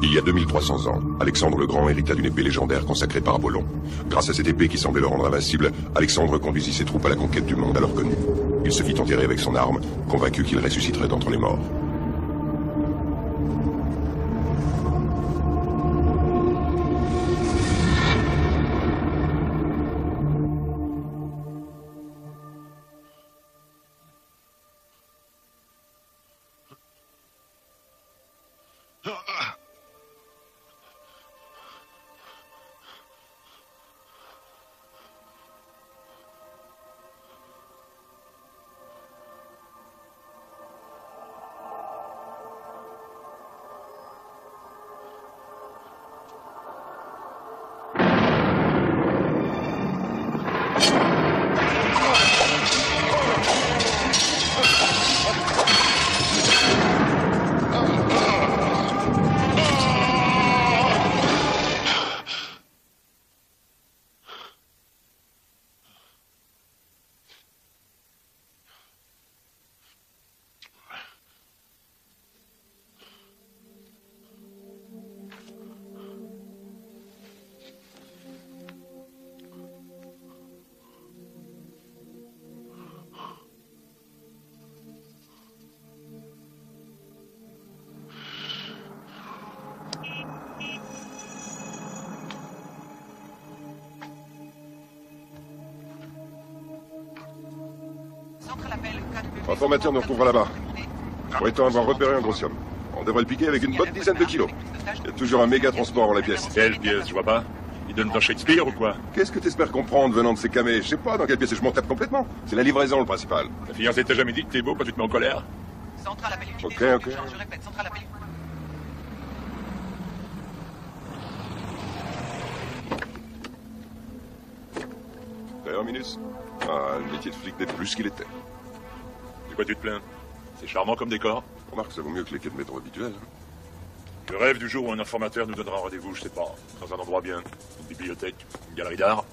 Il y a 2300 ans, Alexandre le Grand hérita d'une épée légendaire consacrée par Apollon. Grâce à cette épée qui semblait le rendre invincible, Alexandre conduisit ses troupes à la conquête du monde alors connu. Il se fit enterrer avec son arme, convaincu qu'il ressusciterait d'entre les morts. Un formateur nous retrouvera là-bas. Prétend avoir repéré un gros homme. On devrait le piquer avec une bonne dizaine de kilos. Il y a toujours un méga transport en la pièce. Quelle pièce, je vois pas. Il donne dans Shakespeare ou quoi? Qu'est-ce que t'espères comprendre venant de ces camés? Je sais pas dans quelle pièce je m'en tape complètement. C'est la livraison le principal. Ta fiancée t'a jamais dit que t'es beau quand tu te mets en colère? Centrale appelle unité. Ok. Je répète, centrale appelle. Terminus. Ah, le métier de flic n'est plus ce qu'il était. De quoi tu te plains? C'est charmant comme décor. Remarque, ça vaut mieux que les quais de métro habituels. Je rêve du jour où un informateur nous donnera rendez-vous, je sais pas, dans un endroit bien. Une bibliothèque, une galerie d'art.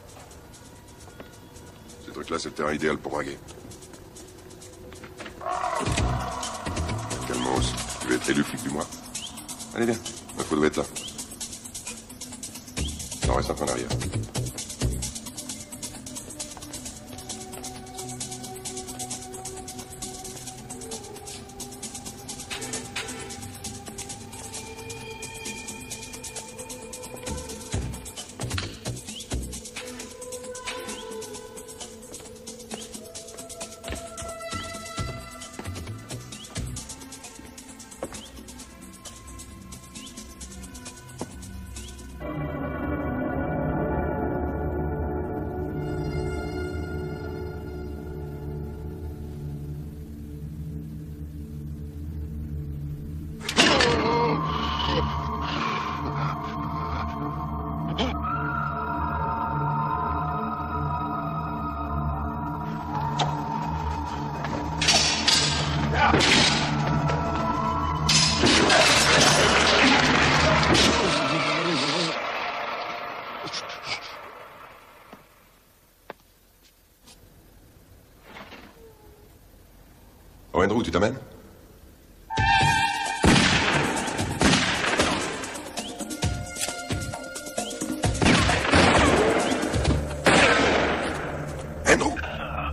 Ces trucs-là, c'est le terrain idéal pour draguer. Calmos, tu vas être élu flic du mois. Allez, viens, l'info doit être là. Il en reste un peu en arrière. Oh, Andrew, tu t'amènes?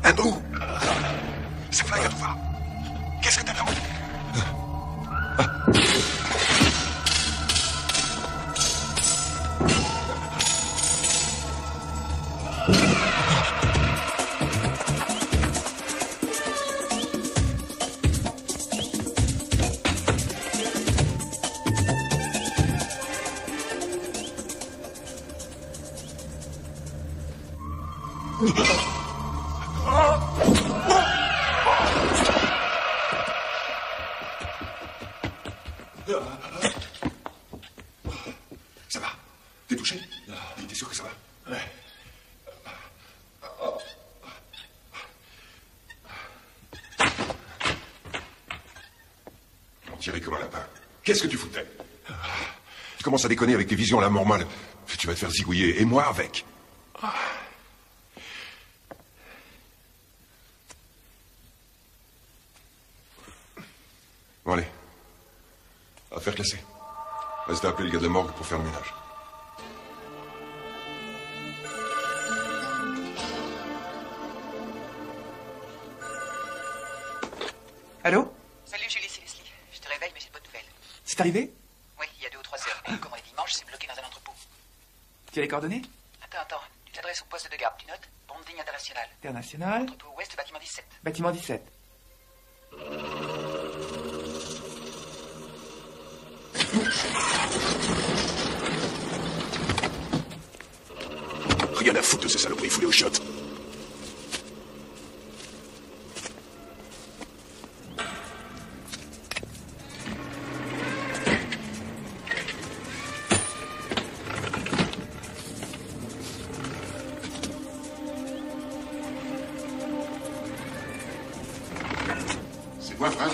Andrew! C'est flag à tout va. Qu'est-ce que t'avais envie? Ça va? T'es touché? T'es sûr que ça va? Ouais. On tirait comme un lapin. Qu'est-ce que tu foutais? Tu commences à déconner avec tes visions à la mormale. Tu vas te faire zigouiller, et moi avec. Bon, allez. Affaire classée. Reste à appeler le gars de la morgue pour faire le ménage. Allô? Salut Julie, c'est Leslie. Je te réveille, mais j'ai pas de nouvelles. C'est arrivé? Oui, il y a 2 ou 3 heures. Et comme on est dimanche, c'est bloqué dans un entrepôt. Tu as les coordonnées? Attends. Tu t'adresses au poste de garde. Tu notes? Bonding international. International. Entrepôt ouest, bâtiment 17. Bâtiment 17. Rien à foutre de ces saloperies foulées au shot. C'est moi, frère.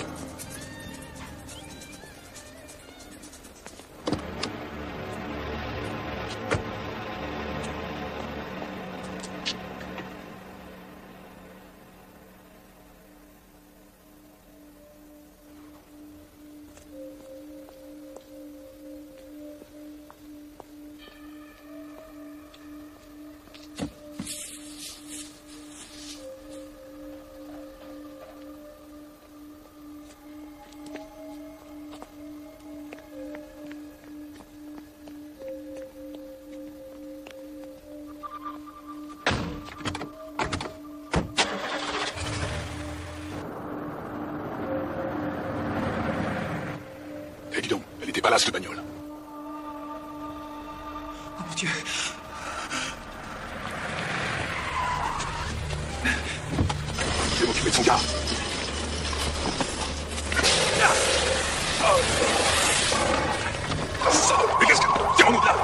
Eh, dis donc, elle était pas là, cette bagnole. Oh mon Dieu. Je vais m'occuper de son gars. Salope, mais qu'est-ce que... Tirons-nous de là.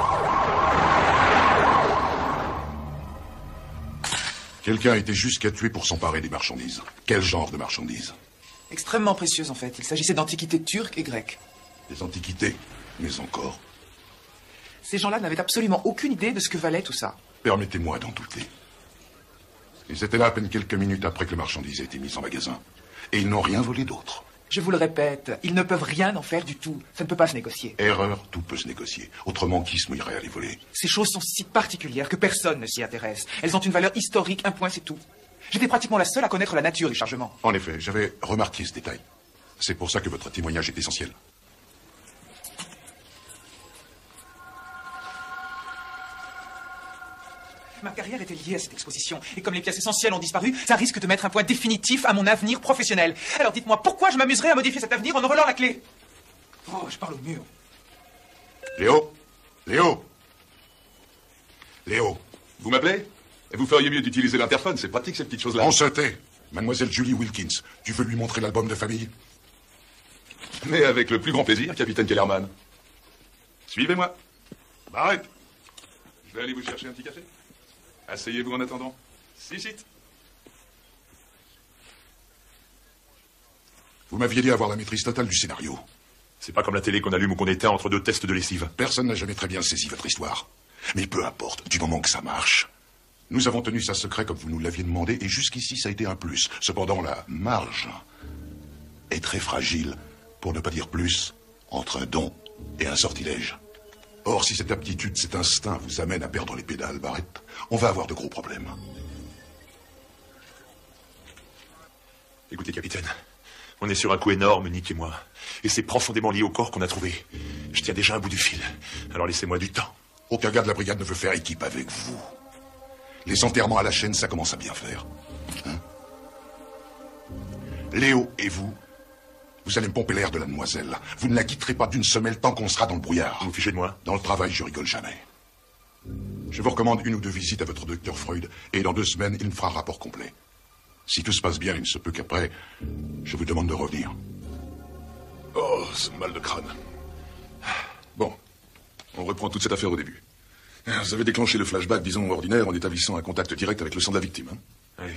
Quelqu'un a été jusqu'à tuer pour s'emparer des marchandises. Quel genre de marchandises? Extrêmement précieuse en fait. Il s'agissait d'antiquités turques et grecques. Des antiquités, mais encore. Ces gens-là n'avaient absolument aucune idée de ce que valait tout ça. Permettez-moi d'en douter. Ils étaient là à peine quelques minutes après que les marchandises aient été mises en magasin. Et ils n'ont rien volé d'autre. Je vous le répète, ils ne peuvent rien en faire du tout. Ça ne peut pas se négocier. Erreur, tout peut se négocier. Autrement, qui se mouillerait à les voler? Ces choses sont si particulières que personne ne s'y intéresse. Elles ont une valeur historique, un point c'est tout. J'étais pratiquement la seule à connaître la nature du chargement. En effet, j'avais remarqué ce détail. C'est pour ça que votre témoignage est essentiel. Ma carrière était liée à cette exposition. Et comme les pièces essentielles ont disparu, ça risque de mettre un point définitif à mon avenir professionnel. Alors dites-moi, pourquoi je m'amuserais à modifier cet avenir en en volant la clé? Oh, je parle au mur. Léo? Léo? Léo? Vous m'appelez? Vous feriez mieux d'utiliser l'interphone, c'est pratique ces petites choses-là. On se tait. Mademoiselle Julie Wilkins, tu veux lui montrer l'album de famille? Mais avec le plus grand plaisir, capitaine Kellerman. Suivez-moi. Arrête. Je vais aller vous chercher un petit café. Asseyez-vous en attendant. Sit. Vous m'aviez dit avoir la maîtrise totale du scénario. C'est pas comme la télé qu'on allume ou qu'on éteint entre 2 tests de lessive. Personne n'a jamais très bien saisi votre histoire. Mais peu importe, du moment que ça marche. Nous avons tenu ça secret comme vous nous l'aviez demandé, et jusqu'ici ça a été un plus. Cependant, la marge est très fragile, pour ne pas dire plus, entre un don et un sortilège. Or, si cette aptitude, cet instinct vous amène à perdre les pédales, Barrett, on va avoir de gros problèmes. Écoutez, capitaine, on est sur un coup énorme, Nick et moi. Et c'est profondément lié au corps qu'on a trouvé. Je tiens déjà un bout du fil. Alors laissez-moi du temps. Aucun gars de la brigade ne veut faire équipe avec vous. Les enterrements à la chaîne, ça commence à bien faire. Hein? Léo et vous, vous allez me pomper l'air de la demoiselle. Vous ne la quitterez pas d'une semelle tant qu'on sera dans le brouillard. Vous vous fichez de moi? Dans le travail, je rigole jamais. Je vous recommande 1 ou 2 visites à votre docteur Freud, et dans 2 semaines, il me fera un rapport complet. Si tout se passe bien, il se peut qu'après, je vous demande de revenir. Oh, ce mal de crâne. Bon, on reprend toute cette affaire au début. Vous avez déclenché le flashback, disons, ordinaire en établissant un contact direct avec le sang de la victime. Hein? Oui,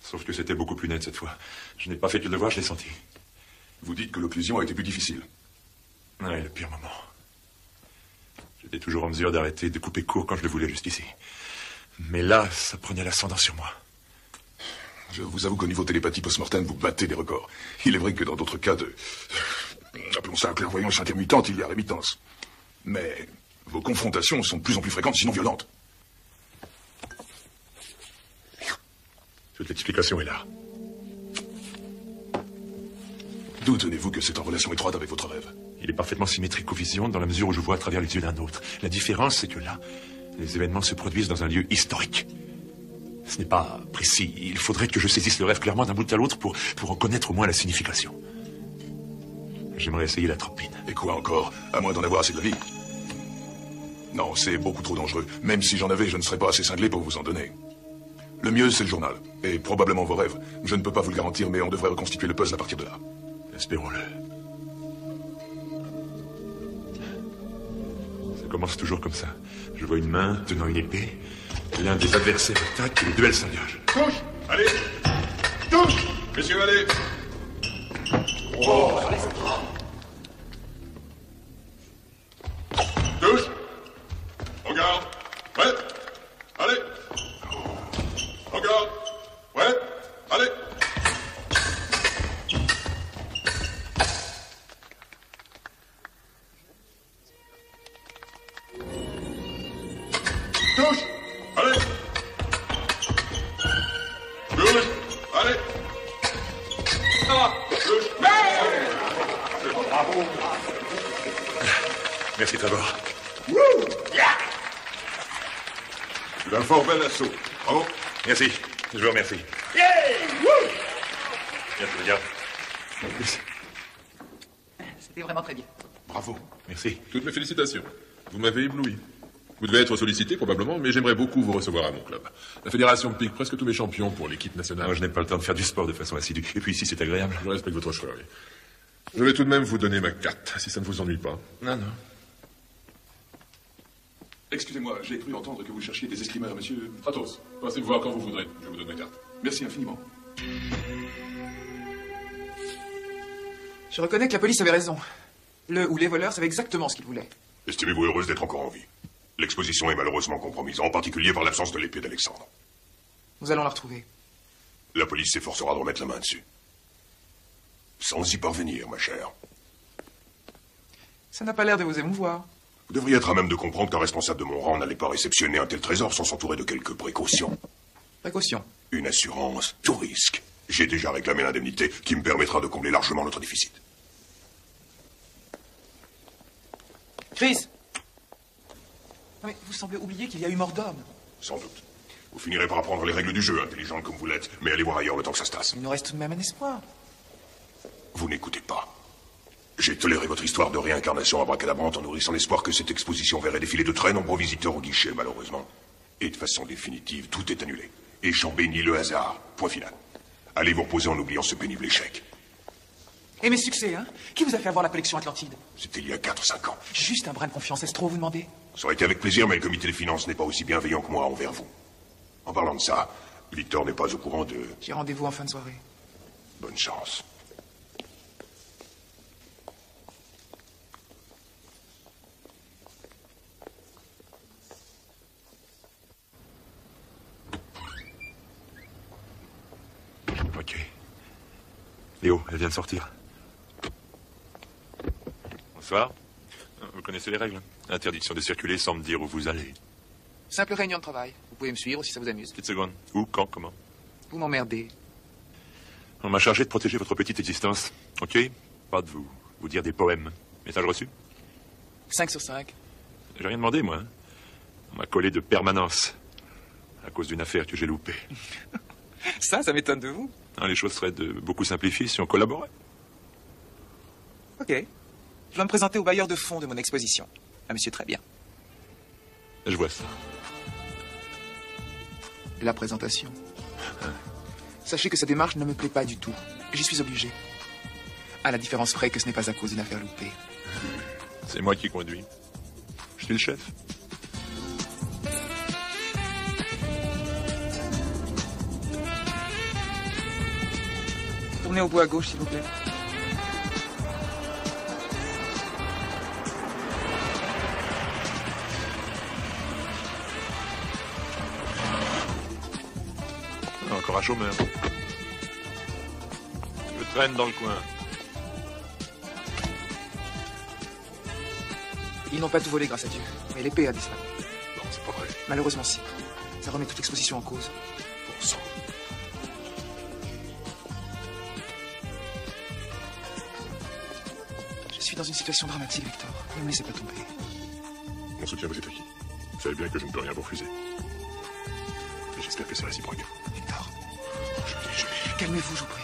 sauf que c'était beaucoup plus net cette fois. Je n'ai pas fait que le devoir, je l'ai senti. Vous dites que l'occlusion a été plus difficile. Oui, le pire moment. J'étais toujours en mesure d'arrêter, de couper court quand je le voulais jusqu'ici. Mais là, ça prenait l'ascendant sur moi. Je vous avoue qu'au niveau télépathie post-mortem, vous battez des records. Il est vrai que dans d'autres cas de... appelons ça clairvoyance intermittente, il y a rémittance. Mais vos confrontations sont de plus en plus fréquentes, sinon violentes. Toute l'explication est là. D'où tenez-vous que c'est en relation étroite avec votre rêve? Il est parfaitement symétrique aux visions dans la mesure où je vois à travers les yeux d'un autre. La différence, c'est que là, les événements se produisent dans un lieu historique. Ce n'est pas précis. Il faudrait que je saisisse le rêve clairement d'un bout à l'autre pour en connaître au moins la signification. J'aimerais essayer la trampoline. Et quoi encore? À moins d'en avoir assez de la vie. Non, c'est beaucoup trop dangereux. Même si j'en avais, je ne serais pas assez cinglé pour vous en donner. Le mieux, c'est le journal. Et probablement vos rêves. Je ne peux pas vous le garantir, mais on devrait reconstituer le puzzle à partir de là. Espérons-le. Ça commence toujours comme ça. Je vois une main tenant une épée. L'un des adversaires attaque et le duel s'engage. Touche! Allez! Touche! Messieurs, allez! Oh. Touche! Regarde! Ouais! Allez! Regarde! Ouais! Allez! Touche! Allez! Touche! Allez! Ça va. Touche! Bravo! Merci, Trevor. C'est un fort bel assaut. Bravo! Merci. Je vous remercie. Merci, regarde. C'était vraiment très bien. Bravo. Merci. Toutes mes félicitations. Vous m'avez ébloui. Vous devez être sollicité, probablement, mais j'aimerais beaucoup vous recevoir à mon club. La fédération pique presque tous mes champions pour l'équipe nationale. Moi, je n'ai pas le temps de faire du sport de façon assidue. Et puis ici, c'est agréable. Je respecte votre choix, oui. Je vais tout de même vous donner ma carte, si ça ne vous ennuie pas. Non, non. Excusez-moi, j'ai cru entendre que vous cherchiez des escrimeurs, monsieur. Kratos, passez me voir quand vous voudrez. Je vous donne ma carte. Merci infiniment. Je reconnais que la police avait raison. Le ou les voleurs savaient exactement ce qu'ils voulaient. Estimez-vous heureuse d'être encore en vie? L'exposition est malheureusement compromise, en particulier par l'absence de l'épée d'Alexandre. Nous allons la retrouver. La police s'efforcera de remettre la main dessus. Sans y parvenir, ma chère. Ça n'a pas l'air de vous émouvoir. Vous devriez être à même de comprendre qu'un responsable de mon rang n'allait pas réceptionner un tel trésor sans s'entourer de quelques précautions. Précaution. Une assurance, tout risque. J'ai déjà réclamé l'indemnité qui me permettra de combler largement notre déficit. Chris! Non mais vous semblez oublier qu'il y a eu mort d'homme. Sans doute. Vous finirez par apprendre les règles du jeu, intelligente comme vous l'êtes, mais allez voir ailleurs le temps que ça se tasse. Il nous reste tout de même un espoir. Vous n'écoutez pas. J'ai toléré votre histoire de réincarnation abracadabrante en nourrissant l'espoir que cette exposition verrait défiler de très nombreux visiteurs au guichet, malheureusement. Et de façon définitive, tout est annulé. Et j'en bénis le hasard. Point final. Allez vous reposer en oubliant ce pénible échec. Et mes succès, hein? Qui vous a fait avoir la collection Atlantide? C'était il y a 4 ou 5 ans. Juste un brin de confiance, est-ce trop vous demander? Ça aurait été avec plaisir, mais le comité des finances n'est pas aussi bienveillant que moi envers vous. En parlant de ça, Victor n'est pas au courant de... J'ai rendez-vous en fin de soirée. Bonne chance. Ok. Léo, elle vient de sortir. Bonsoir. Vous connaissez les règles. Interdiction de circuler sans me dire où vous allez. Simple réunion de travail. Vous pouvez me suivre si ça vous amuse. Petite seconde. Où, quand, comment? Vous m'emmerdez. On m'a chargé de protéger votre petite existence. Ok? Pas de vous dire des poèmes. Message reçu? 5 sur 5. J'ai rien demandé, moi. Hein. On m'a collé de permanence. À cause d'une affaire que j'ai loupée. Ça m'étonne de vous. Hein, les choses seraient de beaucoup simplifiées si on collaborait. Ok. Je dois me présenter au bailleur de fonds de mon exposition. Un monsieur très bien. Je vois ça. Et la présentation. Sachez que cette démarche ne me plaît pas du tout. J'y suis obligé. À la différence près que ce n'est pas à cause d'une affaire loupée. C'est moi qui conduis. Je suis le chef. Tournez au bout à gauche, s'il vous plaît. Encore un chômeur. Je traîne dans le coin. Ils n'ont pas tout volé, grâce à Dieu. Mais l'épée a disparu. Non, c'est pas vrai. Malheureusement, si. Ça remet toute l'exposition en cause. Bon sang. Je suis dans une situation dramatique, Victor. Ne me laissez pas tomber. Mon soutien vous est acquis. Vous savez bien que je ne peux rien vous refuser. Et j'espère que c'est réciproque. Victor, Julie. calmez-vous, je vous prie.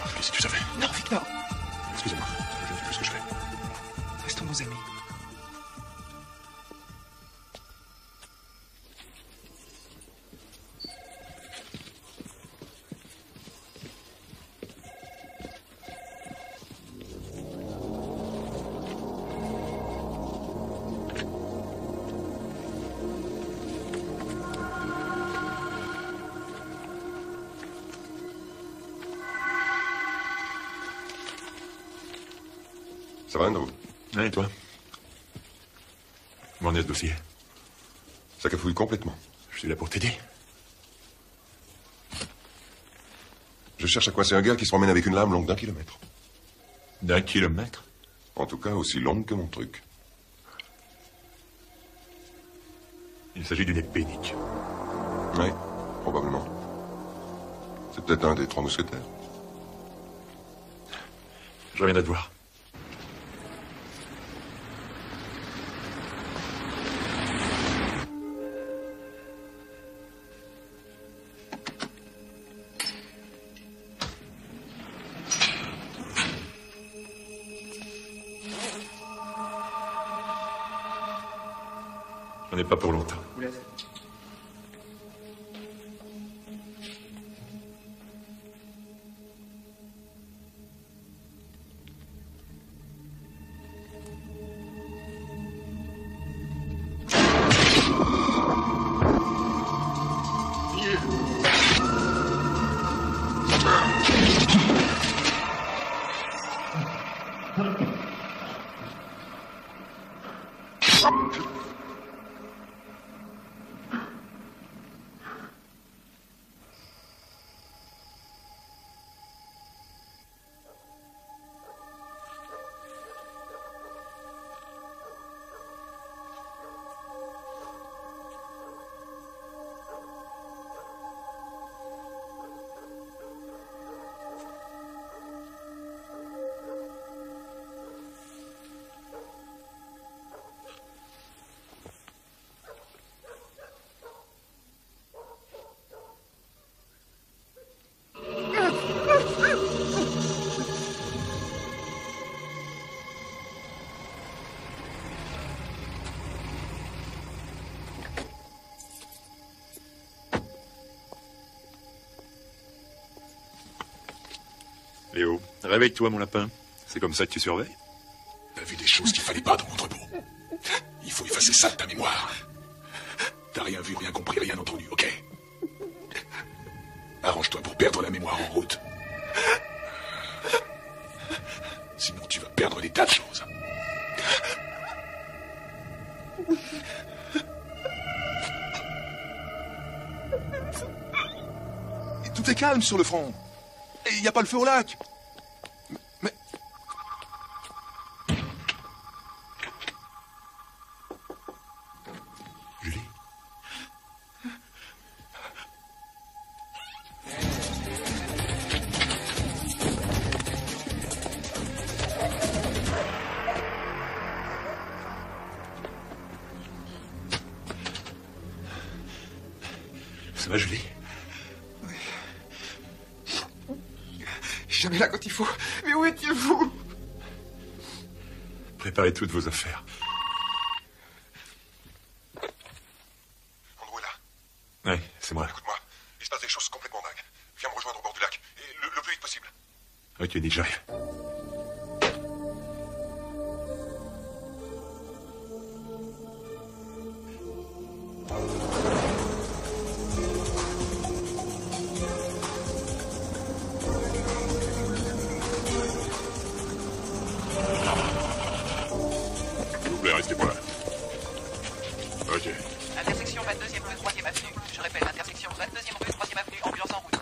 Julie, si tu savais. Non, Victor. Excusez-moi, je ne sais plus ce que je fais. Restons bons amis. Ça va, Andrew? Et toi? M'en est ce dossier? Ça cafouille complètement. Je suis là pour t'aider. Je cherche à coincer un gars qui se promène avec une lame longue d'1 kilomètre. D'1 kilomètre? En tout cas, aussi longue que mon truc. Il s'agit d'une épée, Nick. Oui, probablement. C'est peut-être un des 3 mousquetaires. Je reviendrai te voir. On n'est pas pour longtemps. Vous laisse. Léo, réveille-toi, mon lapin. C'est comme ça que tu surveilles? T'as vu des choses qu'il fallait pas dans mon repos. Il faut effacer ça de ta mémoire. T'as rien vu, rien compris, rien entendu, ok? Arrange-toi pour perdre la mémoire en route. Sinon tu vas perdre des tas de choses. Tout est calme sur le front. Et il n'y a pas le feu au lac. Mais... Julie? Ça va, Julie? Jamais là quand il faut. Mais où étiez-vous? Préparez toutes vos affaires. Andrew est là. Oui, c'est moi. Écoute-moi, il se passe des choses complètement dingues. Viens me rejoindre au bord du lac. Et le plus vite possible. Ok, Nick, j'arrive. S'il vous plaît, restez pas là. Ok. Intersection 22e rue, 3e avenue. Je répète, intersection 22e rue, 3e avenue, ambulance en route.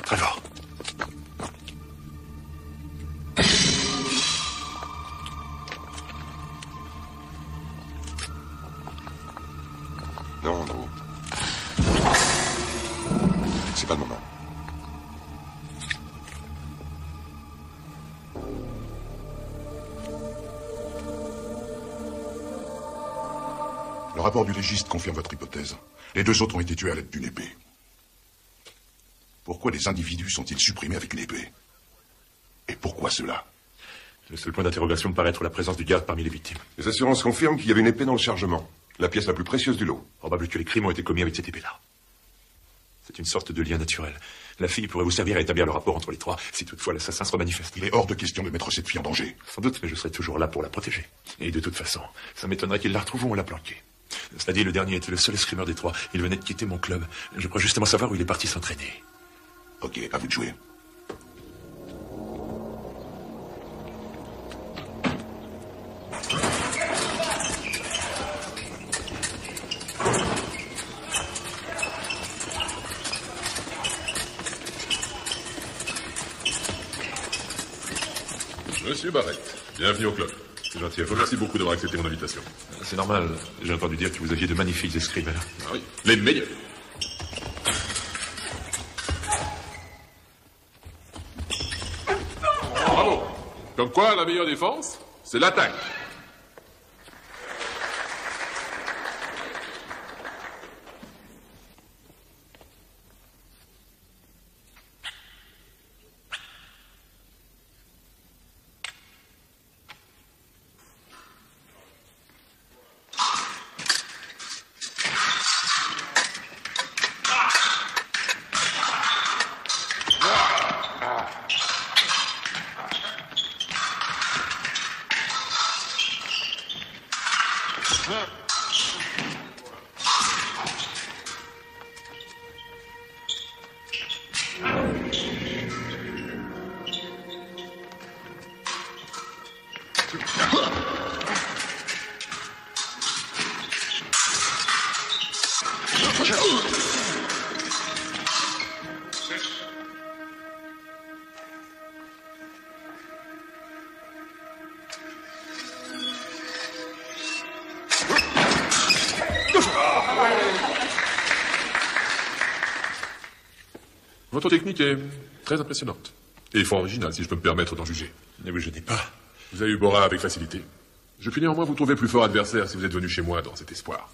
Très fort. Non, non. C'est pas le moment. Le rapport du légiste confirme votre hypothèse. Les deux autres ont été tués à l'aide d'une épée. Pourquoi des individus sont-ils supprimés avec une épée? Et pourquoi cela? Le seul point d'interrogation me paraît être la présence du garde parmi les victimes. Les assurances confirment qu'il y avait une épée dans le chargement. La pièce la plus précieuse du lot. Probable que les crimes ont été commis avec cette épée-là. C'est une sorte de lien naturel. La fille pourrait vous servir à établir le rapport entre les trois, si toutefois l'assassin se manifeste. Il est hors de question de mettre cette fille en danger. Sans doute, mais je serai toujours là pour la protéger. Et de toute façon, ça m'étonnerait qu'il la retrouve ou on l'a planquée. Cela dit, le dernier était le seul escrimeur des trois. Il venait de quitter mon club. Je crois justement savoir où il est parti s'entraîner. Ok, à vous de jouer. Monsieur Barrett, bienvenue au club. C'est gentil. Je vous remercie beaucoup d'avoir accepté mon invitation. C'est normal. J'ai entendu dire que vous aviez de magnifiques escrimeurs. Ah oui, les meilleurs. Bravo. Comme quoi, la meilleure défense, c'est l'attaque. Votre technique est très impressionnante. Et fort originale, si je peux me permettre d'en juger. Ne vous gênez pas. Vous avez eu Bora avec facilité. Je puis néanmoins vous trouver plus fort adversaire si vous êtes venu chez moi dans cet espoir.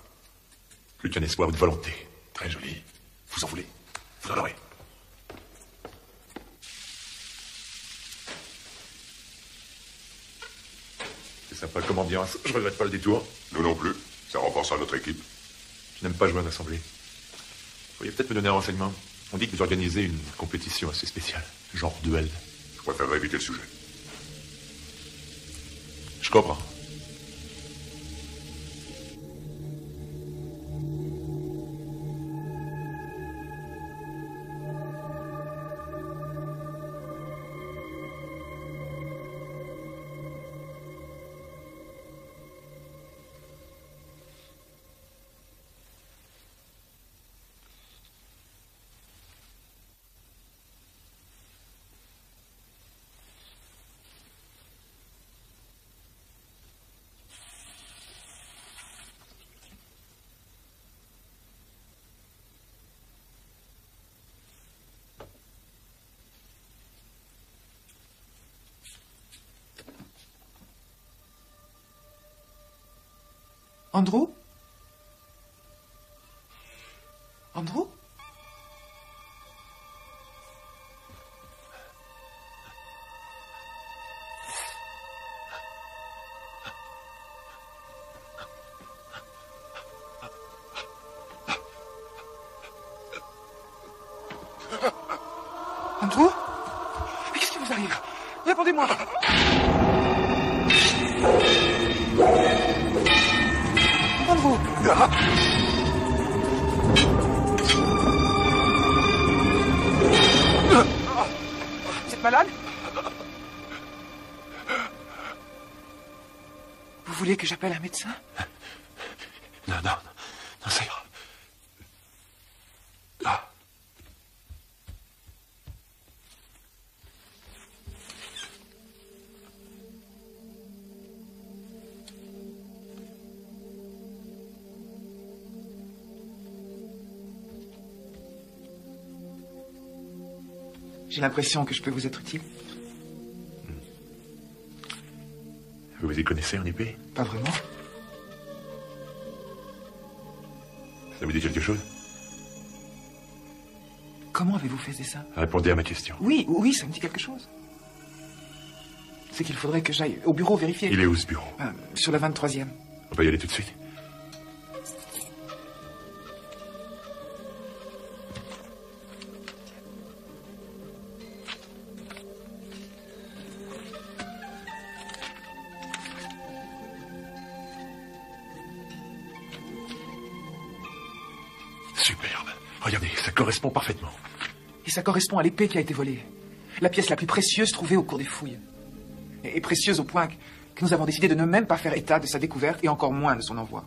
Plus qu'un espoir ou de volonté. Très joli. Vous en voulez? Vous en aurez. C'est sympa comme ambiance. Je regrette pas le détour. Nous non plus. Ça renforcera notre équipe. Je n'aime pas jouer en assemblée. Vous pourriez peut-être me donner un renseignement. On dit que vous organisez une compétition assez spéciale. Genre duel. Je préférerais éviter le sujet. Je comprends. Andrew? Andrew? Andrew? Mais qu'est-ce qui vous arrive? Répondez-moi! Andrew! Vous êtes malade? Vous voulez que j'appelle un médecin? Non, ça ira. Ah. J'ai l'impression que je peux vous être utile. Vous vous y connaissez en épée? Pas vraiment. Ça vous dit quelque chose? Comment avez-vous fait ce dessin? Répondez à ma question. Oui, oui, ça me dit quelque chose. C'est qu'il faudrait que j'aille au bureau vérifier. Il est où ce bureau? Sur la 23e. On va y aller tout de suite. Superbe. Regardez, ça correspond parfaitement. Et ça correspond à l'épée qui a été volée. La pièce la plus précieuse trouvée au cours des fouilles. Et précieuse au point que nous avons décidé de ne même pas faire état de sa découverte et encore moins de son envoi.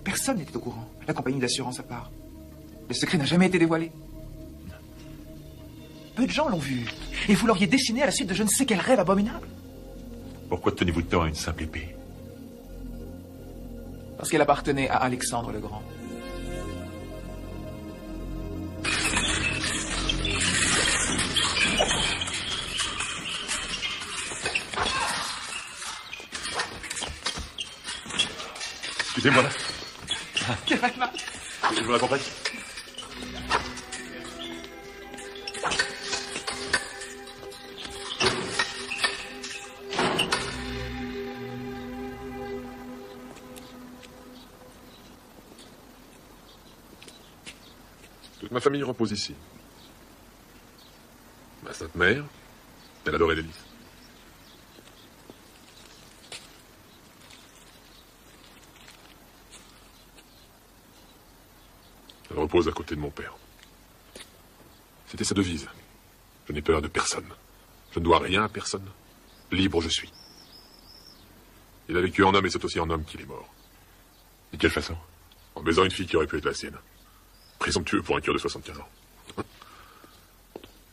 Personne n'était au courant, la compagnie d'assurance à part. Le secret n'a jamais été dévoilé. Peu de gens l'ont vu. Et vous l'auriez dessiné à la suite de je ne sais quel rêve abominable. Pourquoi tenez-vous tant à une simple épée? Parce qu'elle appartenait à Alexandre le Grand. Excusez-moi. Carrément. Je vous raccompagne. Toute ma famille repose ici. Ma sainte mère, elle adorait l'Église. Elle repose à côté de mon père. C'était sa devise. Je n'ai peur de personne. Je ne dois rien à personne. Libre je suis. Il a vécu en homme et c'est aussi en homme qu'il est mort. De quelle façon? En baisant une fille qui aurait pu être la sienne. Présomptueux pour un cure de 75 ans.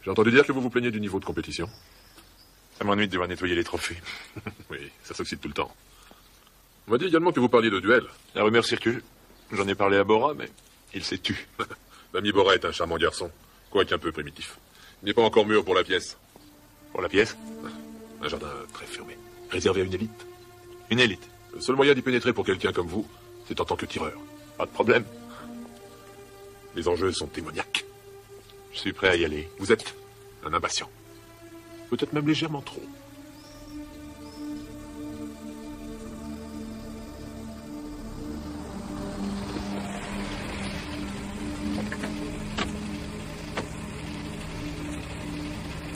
J'ai entendu dire que vous vous plaignez du niveau de compétition. Ça m'ennuie de devoir nettoyer les trophées. Oui, ça s'oxyde tout le temps. On m'a dit également que vous parliez de duel. La rumeur circule. J'en ai parlé à Bora, mais il s'est tu. L'ami Bora est un charmant garçon, quoique un peu primitif. Il n'est pas encore mûr pour la pièce. Pour la pièce? Un jardin très fermé, réservé à une élite. Une élite. Le seul moyen d'y pénétrer pour quelqu'un comme vous, c'est en tant que tireur. Pas de problème. Les enjeux sont démoniaques. Je suis prêt à y aller. Vous êtes un impatient. Peut-être même légèrement trop.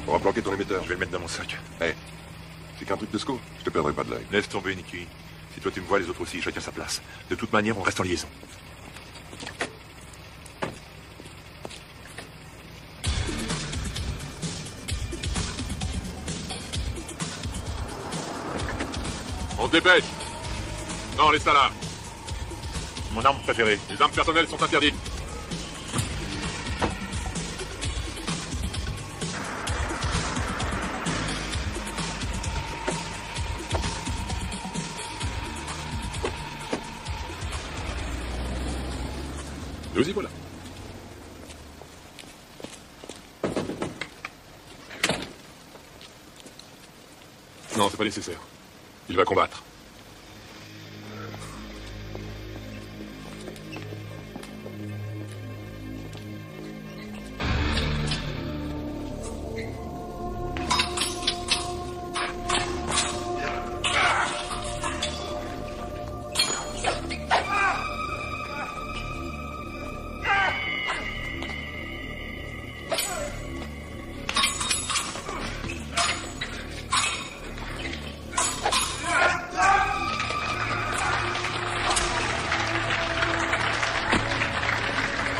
On va planquer ton émetteur. Je vais le mettre dans mon sac. Hé, c'est qu'un truc de SCO. Je te perdrai pas de l'œil. Laisse tomber, Nicky. Si toi tu me vois, les autres aussi, chacun sa place. De toute manière, on reste en liaison. On se dépêche. Non, laisse ça là. Mon arme préférée. Les armes personnelles sont interdites. Nous y voilà. Non, c'est pas nécessaire. Il va combattre.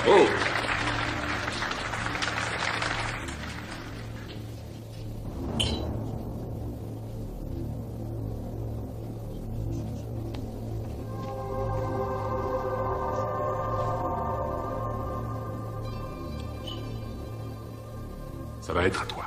Oh! Ça va être à toi.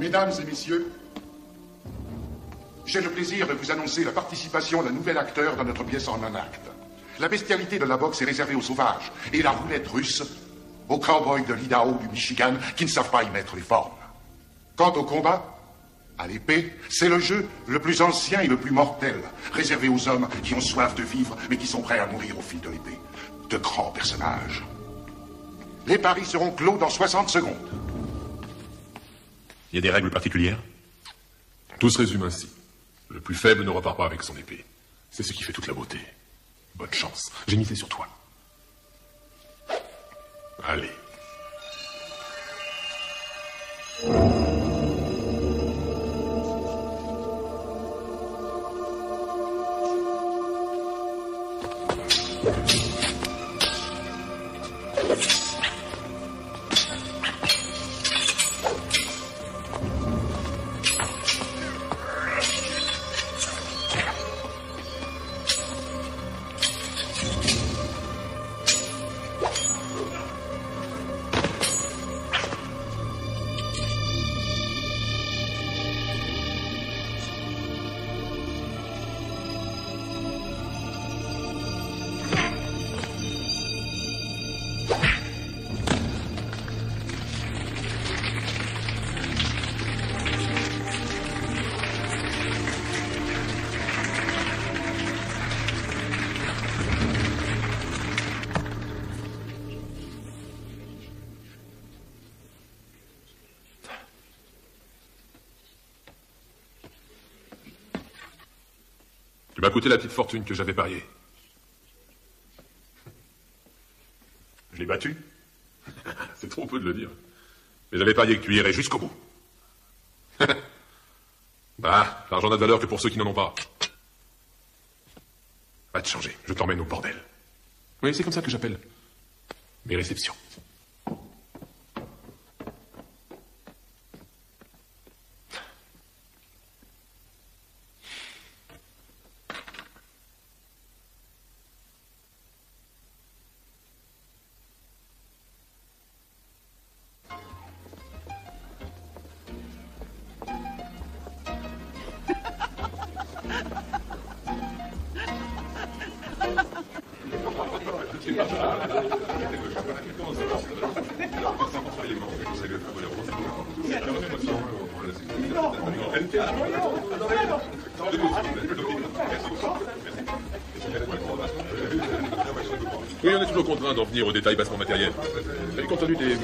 Mesdames et messieurs, j'ai le plaisir de vous annoncer la participation d'un nouvel acteur dans notre pièce en un acte. La bestialité de la boxe est réservée aux sauvages et la roulette russe aux cowboys de l'Idaho, du Michigan, qui ne savent pas y mettre les formes. Quant au combat, à l'épée, c'est le jeu le plus ancien et le plus mortel, réservé aux hommes qui ont soif de vivre, mais qui sont prêts à mourir au fil de l'épée. De grands personnages. Les paris seront clos dans 60 secondes. Il y a des règles particulières? Tout se résume ainsi. Le plus faible ne repart pas avec son épée. C'est ce qui fait toute la beauté. Bonne chance. J'ai misé sur toi. Allez. Tu m'as coûté la petite fortune que j'avais pariée. Je l'ai battu? C'est trop peu de le dire. Mais j'avais parié que tu irais jusqu'au bout. Bah, l'argent n'a de valeur que pour ceux qui n'en ont pas. Va te changer, je t'emmène au bordel. Oui, c'est comme ça que j'appelle mes réceptions. Oui, on est toujours contraint d'en venir aux détails bassement matériels. Et compte tenu des...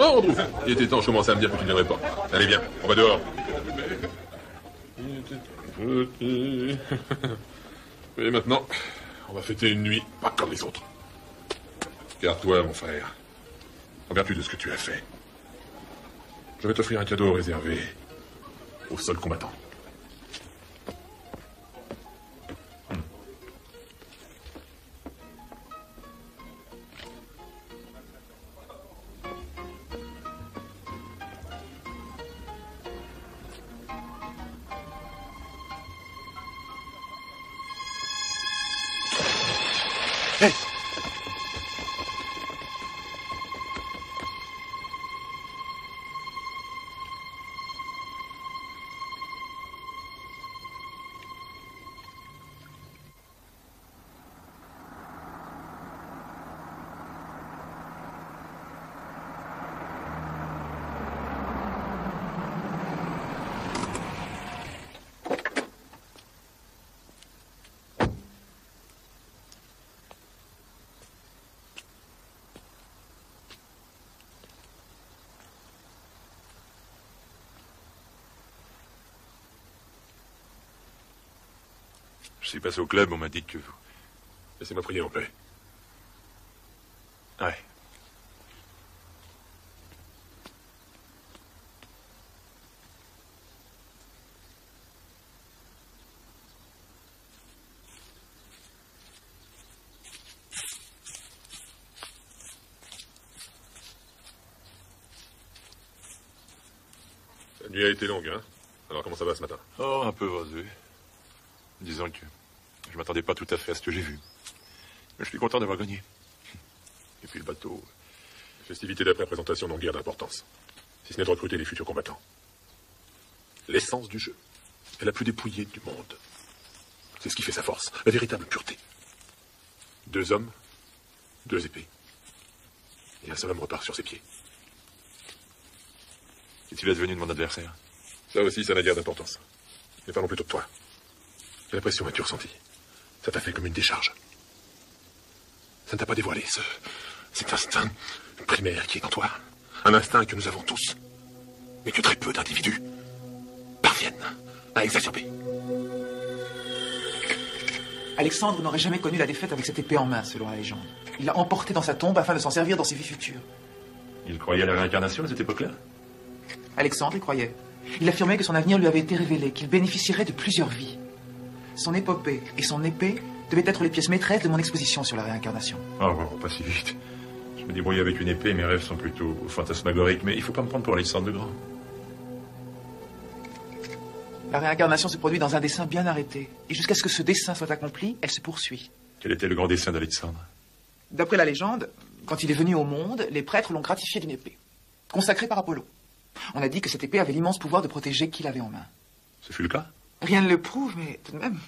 Oh, Andrew, il était temps, je commençais à me dire que tu ne viendrais pas. Allez, viens, on va dehors. Et maintenant, on va fêter une nuit pas comme les autres. Garde-toi, mon frère. En vertu de ce que tu as fait, je vais t'offrir un cadeau réservé aux seuls combattants. Je suis passé au club, on m'a dit que vous... Laissez-moi prier en paix. Ouais. La nuit a été longue, hein? Alors comment ça va ce matin? Oh, un peu vaseux. Disons que je m'attendais pas tout à fait à ce que j'ai vu. Mais je suis content d'avoir gagné. Et puis le bateau... Les festivités d'après-présentation n'ont guère d'importance. Si ce n'est de recruter les futurs combattants. L'essence du jeu est la plus dépouillée du monde. C'est ce qui fait sa force, la véritable pureté. 2 hommes, 2 épées. Et un seul homme repart sur ses pieds. Qu'est-il advenu de mon adversaire? Ça aussi, ça n'a guère d'importance. Mais parlons plutôt de toi. Quelle pression as-tu ressentie? Ça t'a fait comme une décharge. Ça ne t'a pas dévoilé cet instinct primaire qui est en toi. Un instinct que nous avons tous, mais que très peu d'individus parviennent à exacerber. Alexandre n'aurait jamais connu la défaite avec cette épée en main, selon la légende. Il l'a emportée dans sa tombe afin de s'en servir dans ses vies futures. Il croyait à la réincarnation à cette époque-là? Alexandre y croyait. Il affirmait que son avenir lui avait été révélé, qu'il bénéficierait de plusieurs vies. Son épopée et son épée devaient être les pièces maîtresses de mon exposition sur la réincarnation. Oh, bon, pas si vite. Je me débrouille avec une épée, mes rêves sont plutôt fantasmagoriques, mais il faut pas me prendre pour Alexandre le Grand. La réincarnation se produit dans un dessin bien arrêté. Et jusqu'à ce que ce dessin soit accompli, elle se poursuit. Quel était le grand dessein d'Alexandre? D'après la légende, quand il est venu au monde, les prêtres l'ont gratifié d'une épée, consacrée par Apollo. On a dit que cette épée avait l'immense pouvoir de protéger qui l'avait en main. Ce fut le cas? Rien ne le prouve, mais tout de même.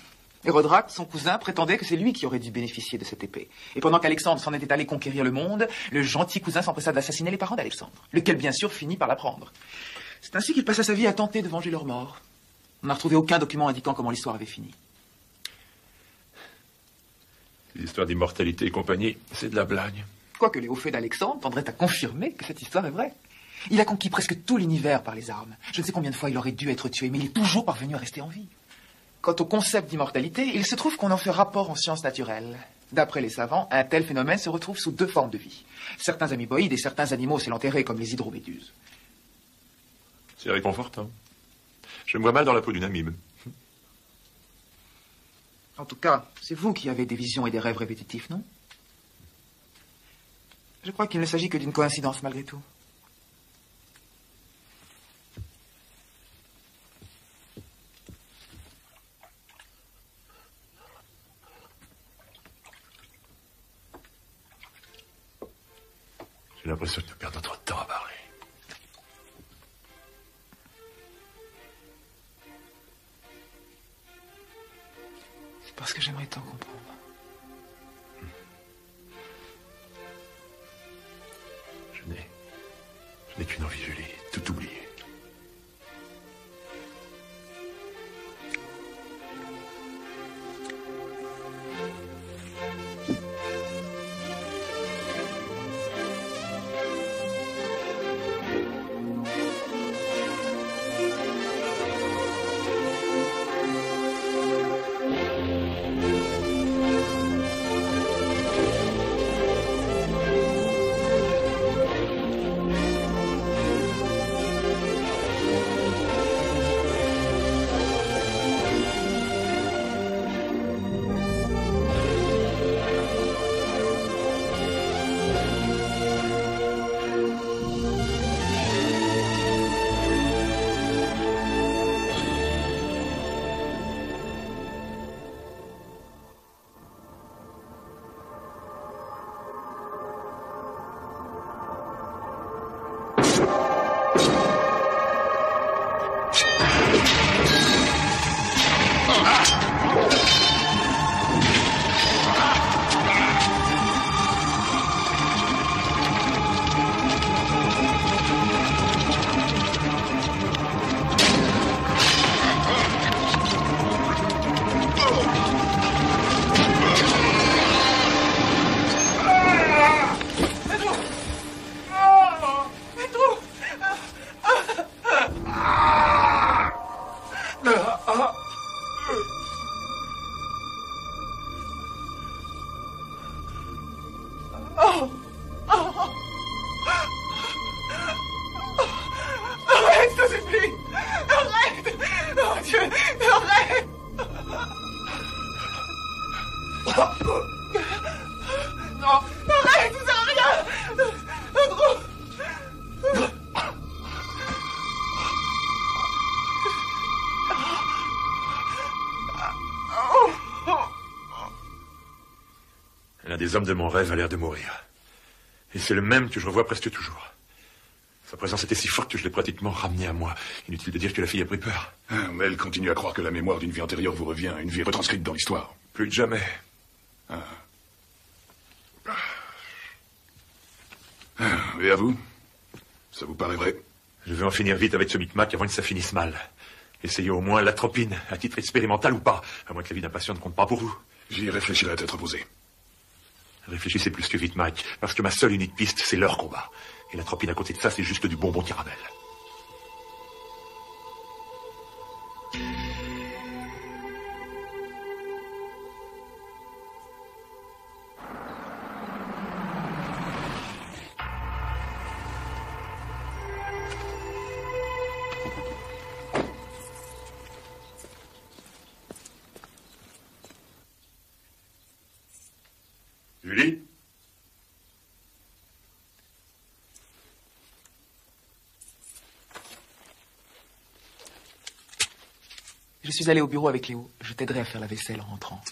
Hérodrate, son cousin, prétendait que c'est lui qui aurait dû bénéficier de cette épée. Et pendant qu'Alexandre s'en était allé conquérir le monde, le gentil cousin s'empressa d'assassiner les parents d'Alexandre, lequel bien sûr finit par l'apprendre. C'est ainsi qu'il passa sa vie à tenter de venger leur mort. On n'a retrouvé aucun document indiquant comment l'histoire avait fini. Les histoires d'immortalité et compagnie, c'est de la blague. Quoique les hauts faits d'Alexandre tendraient à confirmer que cette histoire est vraie. Il a conquis presque tout l'univers par les armes. Je ne sais combien de fois il aurait dû être tué, mais il est toujours parvenu à rester en vie. Quant au concept d'immortalité, il se trouve qu'on en fait rapport en sciences naturelles. D'après les savants, un tel phénomène se retrouve sous 2 formes de vie. Certains amoeboïdes et certains animaux s'est enterrés, comme les hydroméduses. C'est réconfortant. Je me vois mal dans la peau d'une amibe. En tout cas, c'est vous qui avez des visions et des rêves répétitifs, non? Je crois qu'il ne s'agit que d'une coïncidence, malgré tout. J'ai l'impression de perdre trop de temps à parler. C'est parce que j'aimerais tant comprendre. Je n'ai qu'une envie, Julie, tout oublier. Arrête, s'il te plaît! Arrête! Oh Dieu! Arrête! Non! Arrête! Ça sert à rien! Andrew! L'un des hommes de mon rêve a l'air de mourir. Et c'est le même que je revois presque toujours. Sa présence était si forte que je l'ai pratiquement ramenée à moi. Inutile de dire que la fille a pris peur. Ah, mais elle continue à croire que la mémoire d'une vie antérieure vous revient, une vie retranscrite dans l'histoire. Plus de jamais. Et à vous? Ça vous paraît vrai? Je veux en finir vite avec ce micmac avant que ça finisse mal. Essayez au moins l'atropine, à titre expérimental ou pas, à moins que la vie d'un patient ne compte pas pour vous. J'y réfléchirai à tête reposée. Réfléchissez plus que vite, Mike, parce que ma seule unique piste, c'est leur combat. Et l'atropine à côté de ça, c'est juste du bonbon caramel. Julie? Je suis allé au bureau avec Léo. Je t'aiderai à faire la vaisselle en rentrant.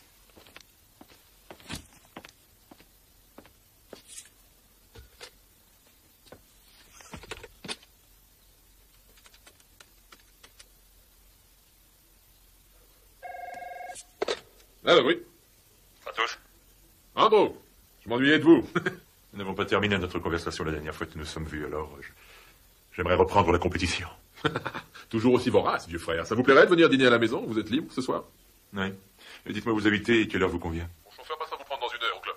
Alors oui. Stratos? Andrew, je m'ennuyais de vous. Nous n'avons pas terminé notre conversation la dernière fois que nous nous sommes vus, alors j'aimerais reprendre la compétition. Toujours aussi vorace, vieux frère. Ça vous plairait de venir dîner à la maison? Vous êtes libre ce soir? Oui. Et dites-moi où vous habitez et quelle heure vous convient. Mon chauffeur passera vous prendre dans 1 heure au club.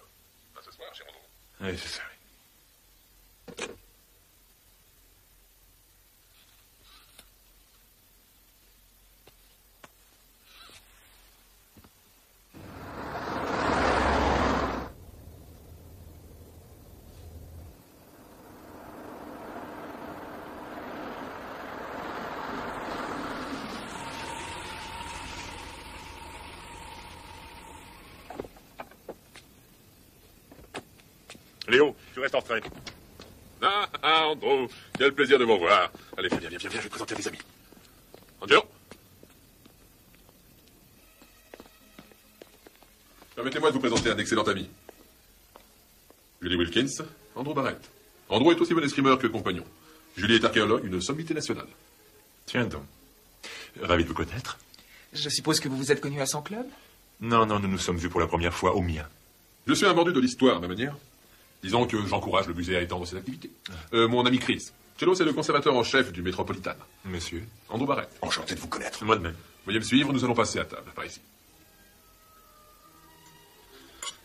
À ce soir, chez Andrew. Oui, c'est ça, oui. Léo, tu restes en train. Andrew, quel plaisir de vous revoir. Allez, viens, je vais te présenter à tes amis. Angelo. Permettez-moi de vous présenter un excellent ami. Julie Wilkins, Andrew Barrett. Andrew est aussi bon escrimeur que compagnon. Julie est archéologue, une sommité nationale. Tiens donc. Ravi de vous connaître. Je suppose que vous vous êtes connus à son club? Non, nous nous sommes vus pour la première fois au mien. Je suis un mordu de l'histoire, à ma manière. Disons que j'encourage le musée à étendre ses activités. Mon ami Chris. Cello, c'est le conservateur en chef du Métropolitan. Monsieur? Andrew Barrett. Enchanté de vous connaître. Moi de même. Veuillez me suivre, nous allons passer à table, par ici.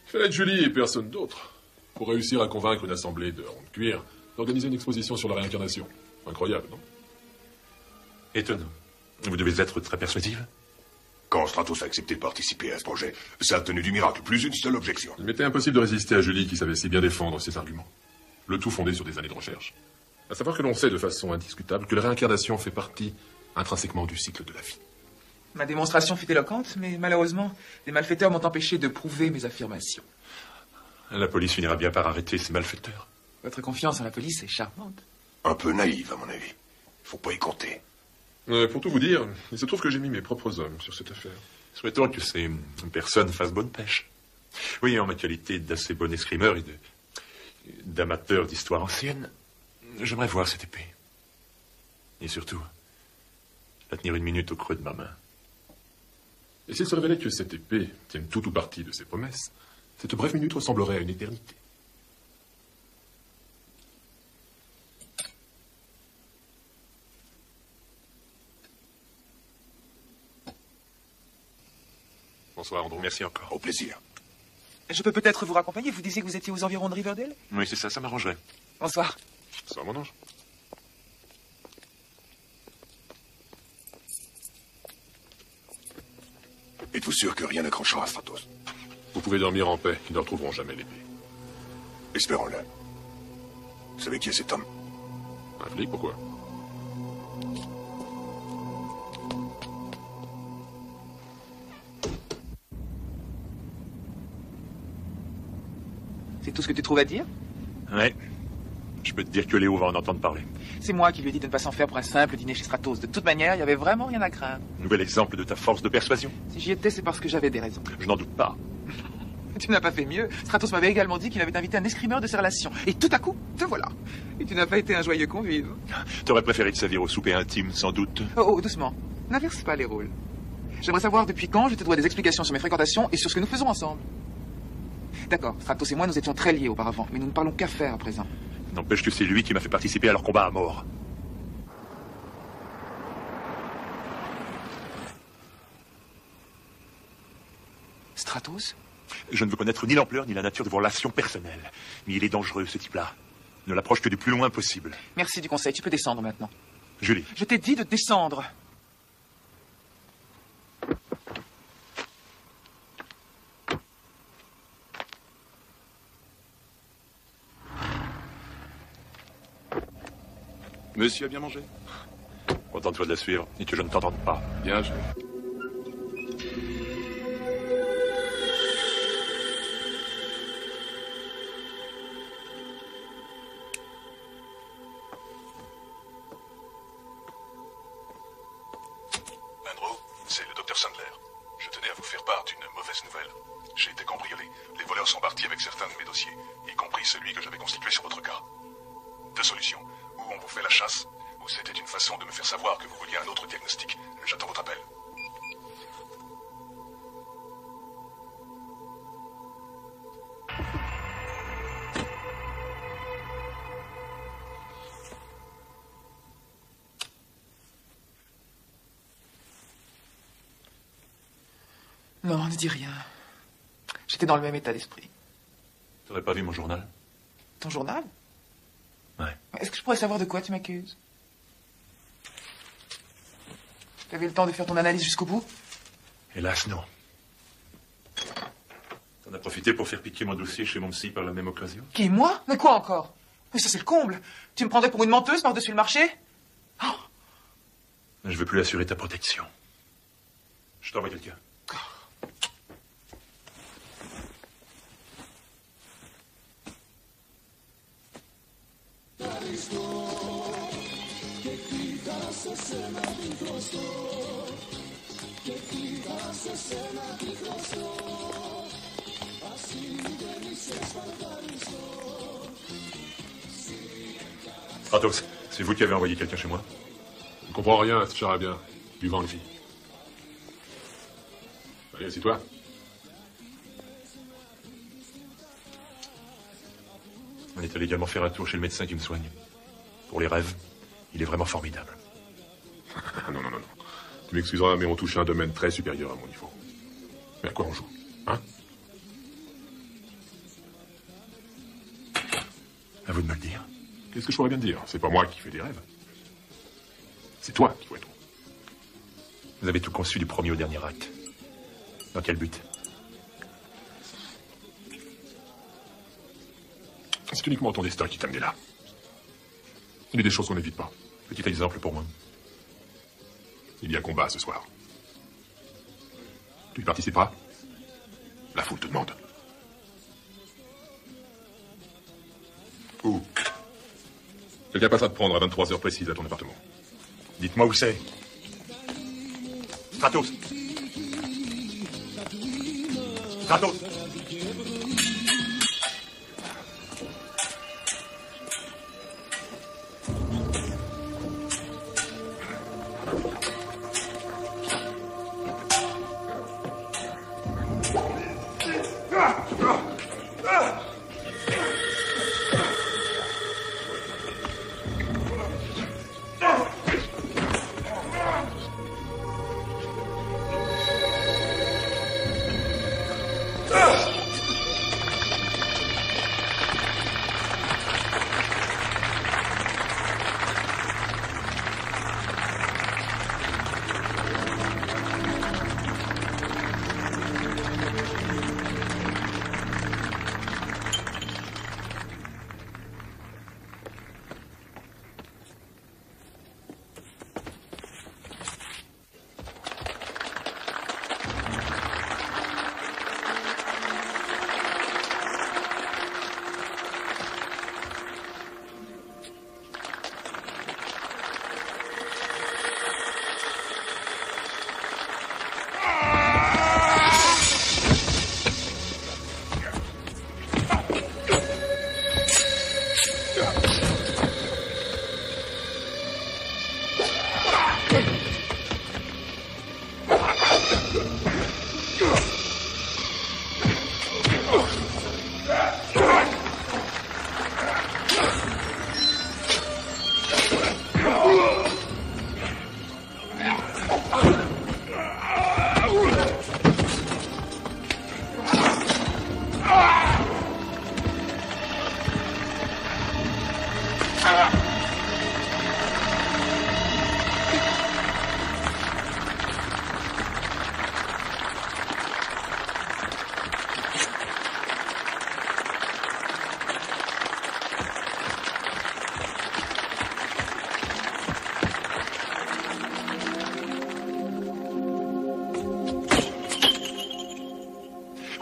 Il fallait être Julie et personne d'autre pour réussir à convaincre une assemblée de ronds de cuir d'organiser une exposition sur la réincarnation. Incroyable, non? Étonnant. Vous devez être très persuasive. Quand Stratos a accepté de participer à ce projet, ça a tenu du miracle, plus une seule objection. Il m'était impossible de résister à Julie qui savait si bien défendre ses arguments. Le tout fondé sur des années de recherche. À savoir que l'on sait de façon indiscutable que la réincarnation fait partie intrinsèquement du cycle de la vie. Ma démonstration fut éloquente, mais malheureusement, les malfaiteurs m'ont empêché de prouver mes affirmations. La police finira bien par arrêter ces malfaiteurs. Votre confiance en la police est charmante. Un peu naïve, à mon avis. Faut pas y compter. Pour tout vous dire, il se trouve que j'ai mis mes propres hommes sur cette affaire. Souhaitons que ces personnes fassent bonne pêche. Oui, en ma qualité d'assez bon escrimeur et d'amateur d'histoire ancienne, j'aimerais voir cette épée. Et surtout, la tenir 1 minute au creux de ma main. Et s'il se révélait que cette épée tienne tout ou partie de ses promesses, cette brève minute ressemblerait à une éternité. Bonsoir, Andrew. Merci encore. Au plaisir. Je peux peut-être vous raccompagner? Vous disiez que vous étiez aux environs de Riverdale? Oui, c'est ça, ça m'arrangerait. Bonsoir. Bonsoir, mon ange. Êtes-vous sûr que rien n'accrochera à Stratos? Vous pouvez dormir en paix, ils ne retrouveront jamais l'épée. Espérons-le. Vous savez qui est cet homme? Un flic, pourquoi? C'est tout ce que tu trouves à dire? Ouais. Je peux te dire que Léo va en entendre parler. C'est moi qui lui ai dit de ne pas s'en faire pour un simple dîner chez Stratos. De toute manière, il n'y avait vraiment rien à craindre. Nouvel exemple de ta force de persuasion. Si j'y étais, c'est parce que j'avais des raisons. Je n'en doute pas. Tu n'as pas fait mieux. Stratos m'avait également dit qu'il avait invité un escrimeur de ses relations. Et tout à coup, te voilà. Et tu n'as pas été un joyeux convive. T'aurais préféré te servir au souper intime, sans doute. Oh, doucement. N'inverse pas les rôles. J'aimerais savoir depuis quand je te dois des explications sur mes fréquentations et sur ce que nous faisons ensemble. D'accord, Stratos et moi, nous étions très liés auparavant, mais nous ne parlons qu'affaires à présent. N'empêche que c'est lui qui m'a fait participer à leur combat à mort. Stratos? Je ne veux connaître ni l'ampleur ni la nature de vos relations personnelles. Mais il est dangereux, ce type-là. Ne l'approche que du plus loin possible. Merci du conseil, tu peux descendre maintenant. Julie. Je t'ai dit de descendre. Monsieur a bien mangé? Contente-toi de la suivre et que je ne t'entende pas. Bien joué. Andrew, c'est le docteur Sandler. Je tenais à vous faire part d'une mauvaise nouvelle. J'ai été cambriolé. Les voleurs sont partis avec certains de mes dossiers, y compris celui que j'avais constitué sur votre cas. Deux solutions. Ou on vous fait la chasse, ou c'était une façon de me faire savoir que vous vouliez un autre diagnostic. J'attends votre appel. Non, ne dis rien. J'étais dans le même état d'esprit. T'aurais pas vu mon journal? Ton journal? Ouais. Est-ce que je pourrais savoir de quoi tu m'accuses? T'avais le temps de faire ton analyse jusqu'au bout? Hélas, non. T'en as profité pour faire piquer mon dossier chez mon psy par la même occasion? Qui, moi? Mais quoi encore? Mais ça, c'est le comble. Tu me prendrais pour une menteuse par-dessus le marché? Oh. Je veux plus assurer ta protection. Je t'envoie quelqu'un. Stratos, c'est vous qui avez envoyé quelqu'un chez moi? Je ne comprends rien à ce charabia. Du vent de vie. Allez, assieds-toi. On est allé également faire un tour chez le médecin qui me soigne. Pour les rêves, il est vraiment formidable. Non. Tu m'excuseras, mais on touche à un domaine très supérieur à mon niveau. Mais à quoi on joue? Hein? À vous de me le dire. Qu'est-ce que je pourrais bien te dire? C'est pas moi qui fais des rêves. C'est toi qui vois tout. Vous avez tout conçu du premier au dernier acte. Dans quel but? C'est uniquement ton destin qui t'a amené là. Il y a des choses qu'on n'évite pas. Petit exemple pour moi. Il y a combat ce soir. Tu y participeras? La foule te demande. Où? Quelqu'un passera te prendre à 23h précises à ton appartement. Dites-moi où c'est. Stratos! Stratos!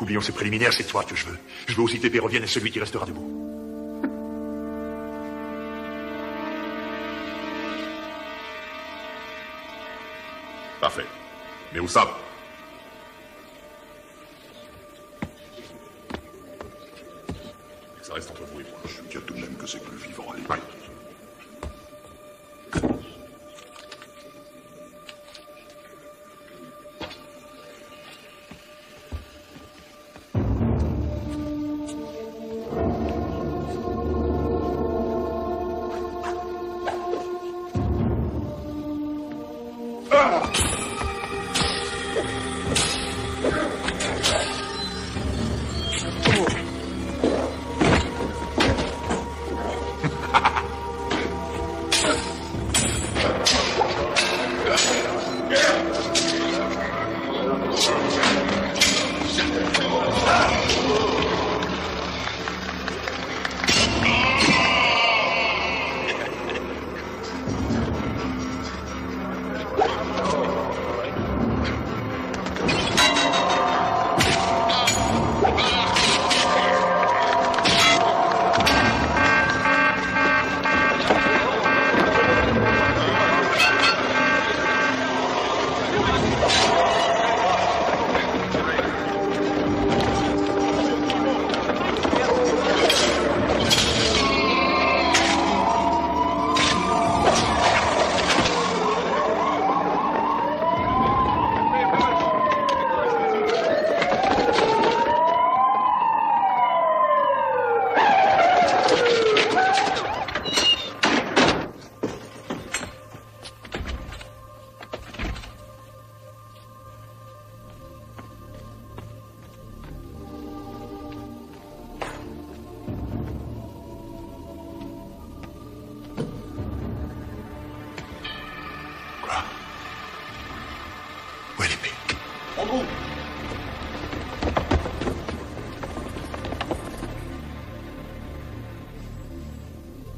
Oublions ces préliminaires, c'est toi que je veux. Je veux aussi que l'épée revienne à celui qui restera debout. Parfait. Mais où ça? Ça reste entre vous et moi. Je me dis tout de même que c'est plus vivant à l'épée. Ouais.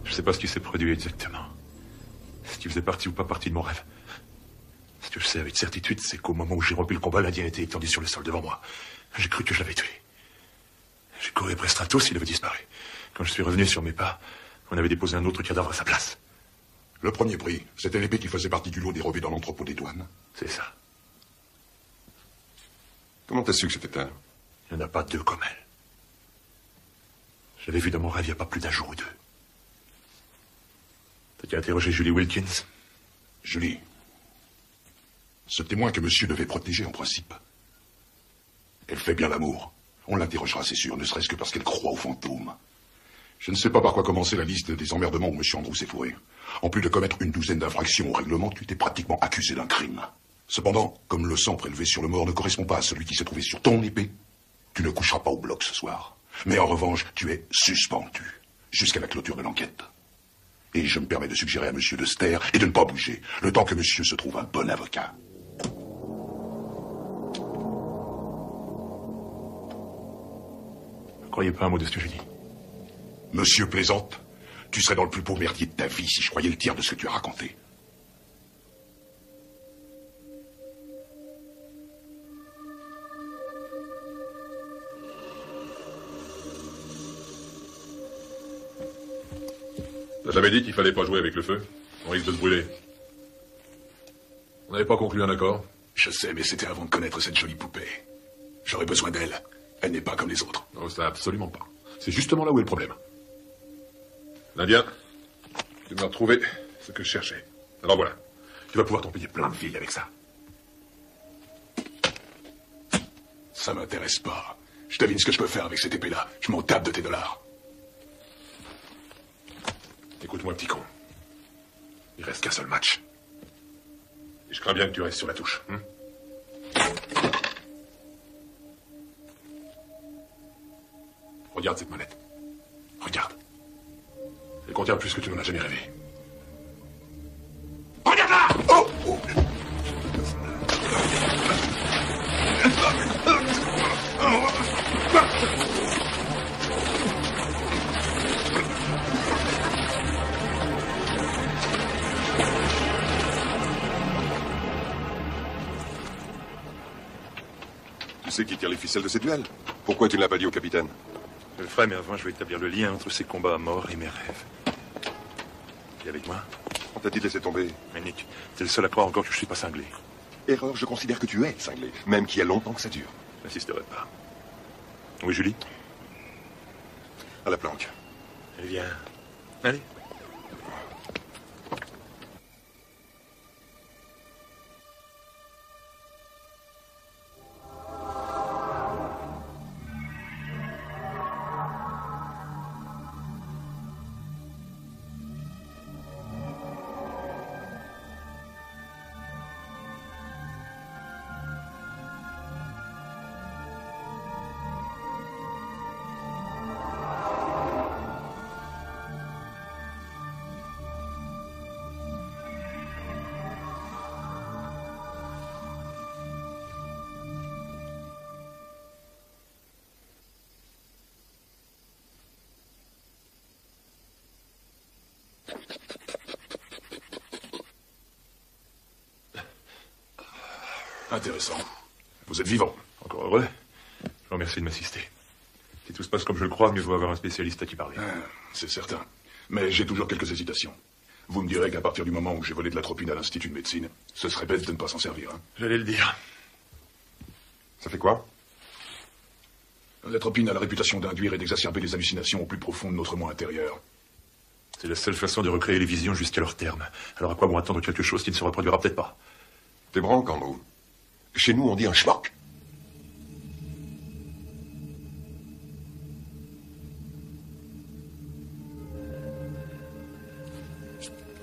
Je sais pas ce qui s'est produit exactement. Ce qui faisait partie ou pas partie de mon rêve. Ce que je sais avec certitude, c'est qu'au moment où j'ai rompu le combat, l'Indien était étendu sur le sol devant moi. J'ai cru que je l'avais tué. J'ai couru après Stratos, il avait disparu. Quand je suis revenu sur mes pas, on avait déposé un autre cadavre à sa place. Le premier prix, c'était l'épée qui faisait partie du lot dérobé dans l'entrepôt des douanes. C'est ça. Comment t'as su que c'était elle? Il n'y en a pas deux comme elle. Je l'avais vue dans mon rêve il n'y a pas plus d'un jour ou deux. T'as qu'à interroger Julie Wilkins. Julie, ce témoin que monsieur devait protéger en principe. Elle fait bien l'amour. On l'interrogera, c'est sûr, ne serait-ce que parce qu'elle croit aux fantômes. Je ne sais pas par quoi commencer la liste des emmerdements où monsieur Andrew s'est fourré. En plus de commettre une douzaine d'infractions au règlement, tu t'es pratiquement accusé d'un crime. Cependant, comme le sang prélevé sur le mort ne correspond pas à celui qui s'est trouvé sur ton épée, tu ne coucheras pas au bloc ce soir. Mais en revanche, tu es suspendu jusqu'à la clôture de l'enquête. Et je me permets de suggérer à monsieur de se taire et de ne pas bouger, le temps que monsieur se trouve un bon avocat. Ne croyez pas un mot de ce que j'ai dit. Monsieur plaisante, tu serais dans le plus beau merdier de ta vie si je croyais le tiers de ce que tu as raconté. T'as jamais dit qu'il fallait pas jouer avec le feu? On risque de se brûler. On n'avait pas conclu un accord? Je sais, mais c'était avant de connaître cette jolie poupée. J'aurais besoin d'elle. Elle n'est pas comme les autres. Non, ça absolument pas. C'est justement là où est le problème. L'Indien, tu m'as retrouvé ce que je cherchais. Alors voilà. Tu vas pouvoir t'en payer plein de filles avec ça. Ça m'intéresse pas. Je devine ce que je peux faire avec cette épée-là. Je m'en tape de tes dollars. Écoute-moi, petit con. Il reste qu'un seul match. Et je crains bien que tu restes sur la touche. Regarde cette mallette. Regarde. Elle contient plus que tu n'en as jamais rêvé. Regarde-la! Oh, oh. Tu sais qui tire les ficelles de ces duels? Pourquoi tu ne l'as pas dit au capitaine? Je le ferai, mais avant, je vais établir le lien entre ces combats à mort et mes rêves. Et avec moi? On t'a dit de laisser tomber. Mais Nick, t'es le seul à croire encore que je suis pas cinglé. Erreur, je considère que tu es cinglé, même qu'il y a longtemps que ça dure. Je n'insisterai pas. Oui, Julie? À la planque. Elle vient. Allez. Intéressant. Vous êtes vivant. Encore heureux. Je vous remercie de m'assister. Si tout se passe comme je le crois, mieux vaut avoir un spécialiste à qui parler. C'est certain. Mais j'ai toujours quelques hésitations. Vous me direz qu'à partir du moment où j'ai volé de l'atropine à l'Institut de médecine, ce serait bête de ne pas s'en servir. Hein. J'allais le dire. Ça fait quoi? L'atropine a la réputation d'induire et d'exacerber les hallucinations au plus profond de notre moi intérieur. C'est la seule façon de recréer les visions jusqu'à leur terme. Alors à quoi bon attendre quelque chose qui ne se reproduira peut-être pas? T'es branque, Andrew. Chez nous, on dit un schmock.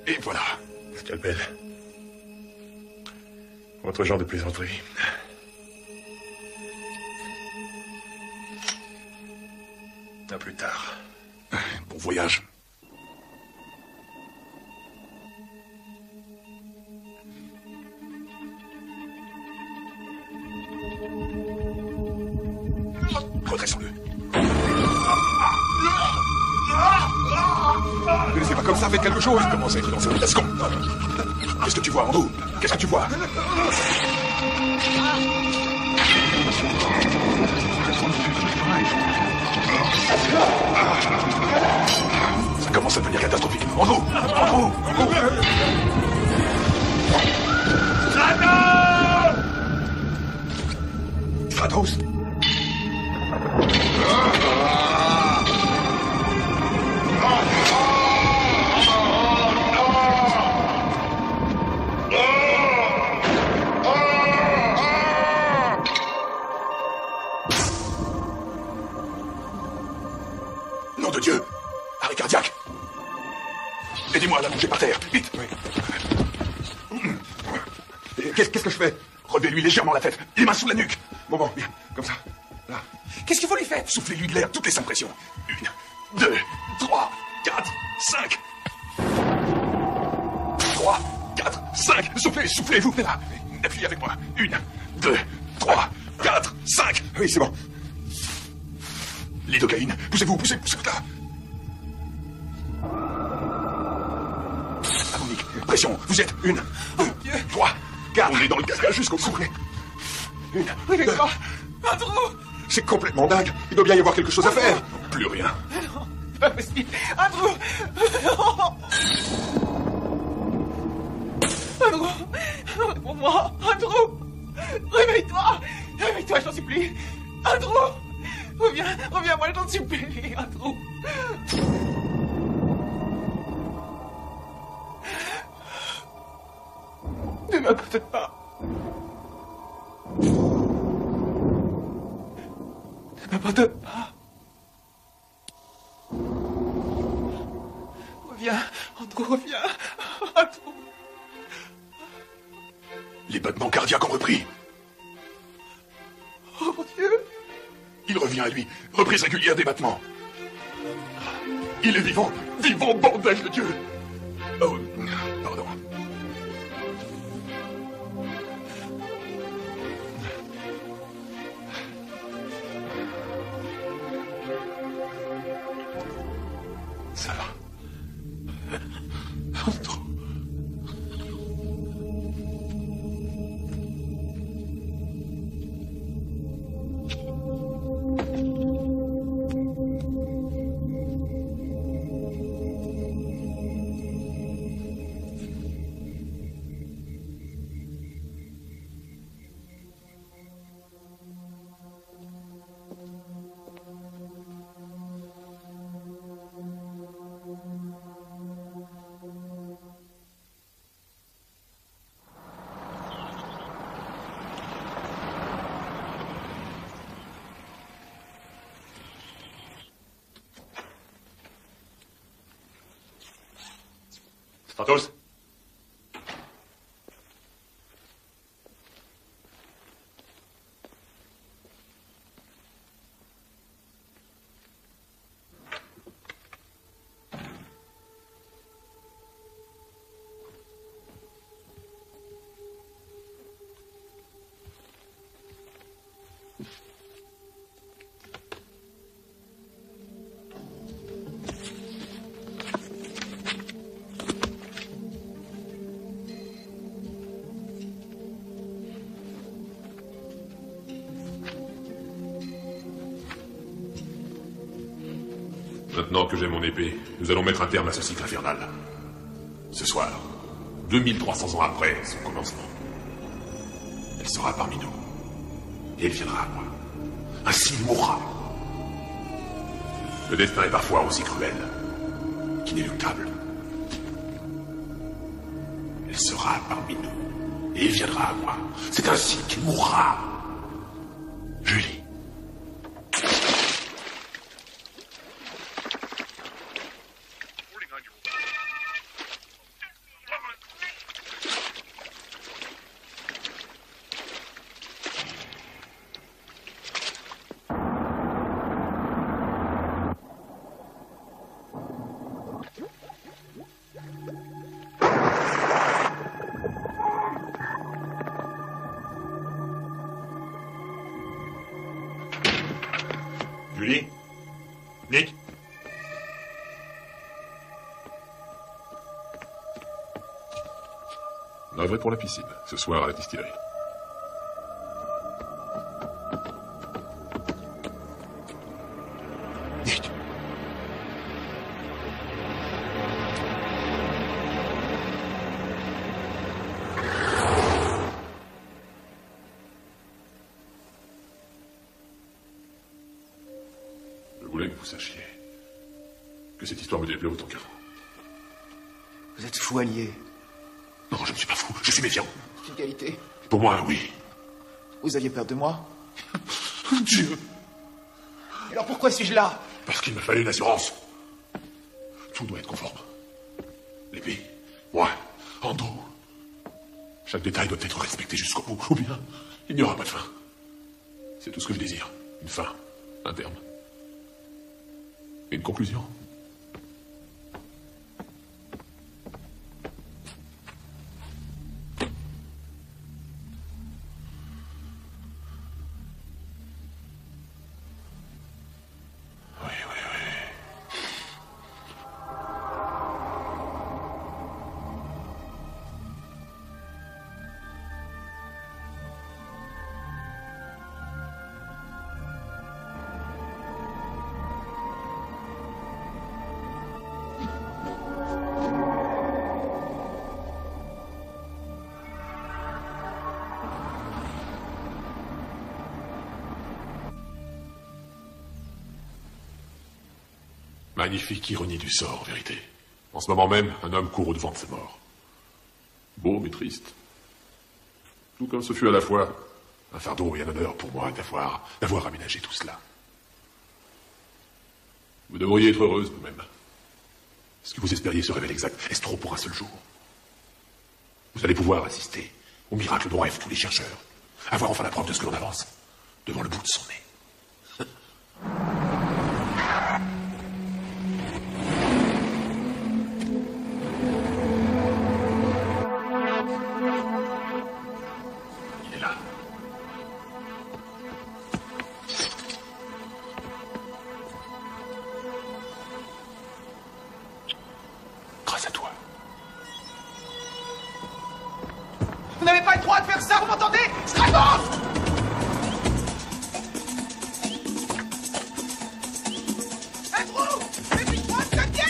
Et voilà. Scalpel. Votre genre de plaisanterie. À plus tard. Bon voyage. Redressons-le. Ne laissez pas comme ça, faites quelque chose. Il commence à être dans un lascon. Qu'est-ce que tu vois, Andrew? Qu'est-ce que tu vois? Ça commence à devenir catastrophique. Andrew! Andrew! Stratos! Nom de Dieu! Arrêt cardiaque! Aidez-moi à l'allonger par terre, vite! Qu'est-ce que je fais? Relevez-lui légèrement la tête, les mains sous la nuque! Bon, bien, comme ça. Là. Qu'est-ce qu'il faut lui faire? Soufflez-lui de l'air toutes les 5 pressions. 1, 2, 3, 4, 5. 3, 4, 5. Soufflez, vous. Là. Appuyez avec moi. 1, 2, 3, 4, 5. Oui, c'est bon. Lidocaïne, poussez-vous là. Harmonique, pression, vous êtes 1, 2, 3, 4. On est dans le cascade jusqu'au cou. 1, 2. Andrew! C'est complètement dingue. Il doit bien y avoir quelque chose à faire. Plus rien. Non, c'est pas possible. Andrew! Non! Andrew! Réponds-moi! Andrew! Réveille-toi! Réveille-toi, je t'en supplie! Andrew! Reviens-moi, je t'en supplie, Andrew! Ne m'abandonne pas! Ne m'abandonne pas! Reviens, Andrew, reviens! Andrew! Les battements cardiaques ont repris. Oh mon Dieu! Il revient à lui. Reprise régulière des battements. Il est vivant. Vivant, bordel de Dieu. Oh, pardon. Ça va. Andrew. Stratos? Maintenant que j'ai mon épée, nous allons mettre un terme à ce cycle infernal. Ce soir, 2300 ans après son commencement, elle sera parmi nous. Et elle viendra à moi. Ainsi il mourra. Le destin est parfois aussi cruel qu'inéluctable. Elle sera parmi nous. Et il viendra à moi. C'est ainsi qu'il mourra. Julie. Julie? Nick? Navré pour la piscine. Ce soir à la distillerie. Nick? Je voulais que vous sachiez que cette histoire me déplaît autant qu'à vous. Vous êtes fou allié. Non, je ne suis pas fou. Je suis méfiant. C'est une qualité. Pour moi, oui. Vous aviez peur de moi? Dieu. Et alors pourquoi suis-je là? Parce qu'il me fallait une assurance. Tout doit être conforme. L'épée, moi, Ando. Chaque détail doit être respecté jusqu'au bout. Ou bien, il n'y aura pas de fin. C'est tout ce que je désire. Une fin, un terme. Et une conclusion. Magnifique ironie du sort, en vérité. En ce moment même, un homme court au-devant de sa mort. Beau mais triste. Tout comme ce fut à la fois un fardeau et un honneur pour moi d'avoir aménagé tout cela. Vous devriez être heureuse vous-même. Ce que vous espériez se révèle exact. Est-ce trop pour un seul jour? Vous allez pouvoir assister au miracle dont rêvent tous les chercheurs. Avoir enfin la preuve de ce que l'on avance devant le bout de son nez. Grâce à toi. Vous n'avez pas le droit de faire ça, vous m'entendez? Stratos! Un trou! C'est une droite de pied!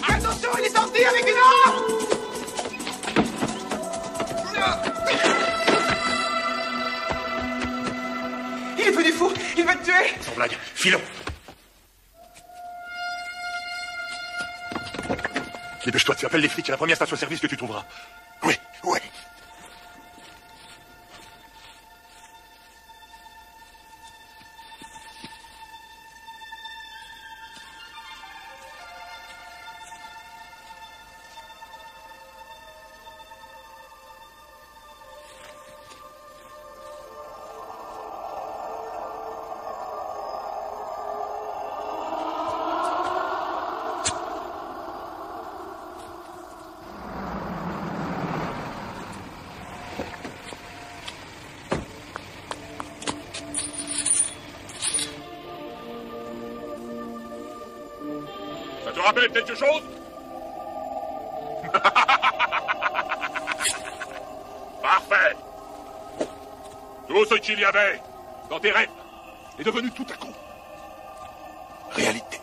Attention, il est sorti avec une arme! Il est devenu fou! Il va te tuer! Sans blague, filons! Dépêche-toi, tu appelles les flics à la première station-service que tu trouveras. Oui, oui. Ça te rappelle quelque chose? Parfait. Tout ce qu'il y avait dans tes rêves est devenu tout à coup réalité.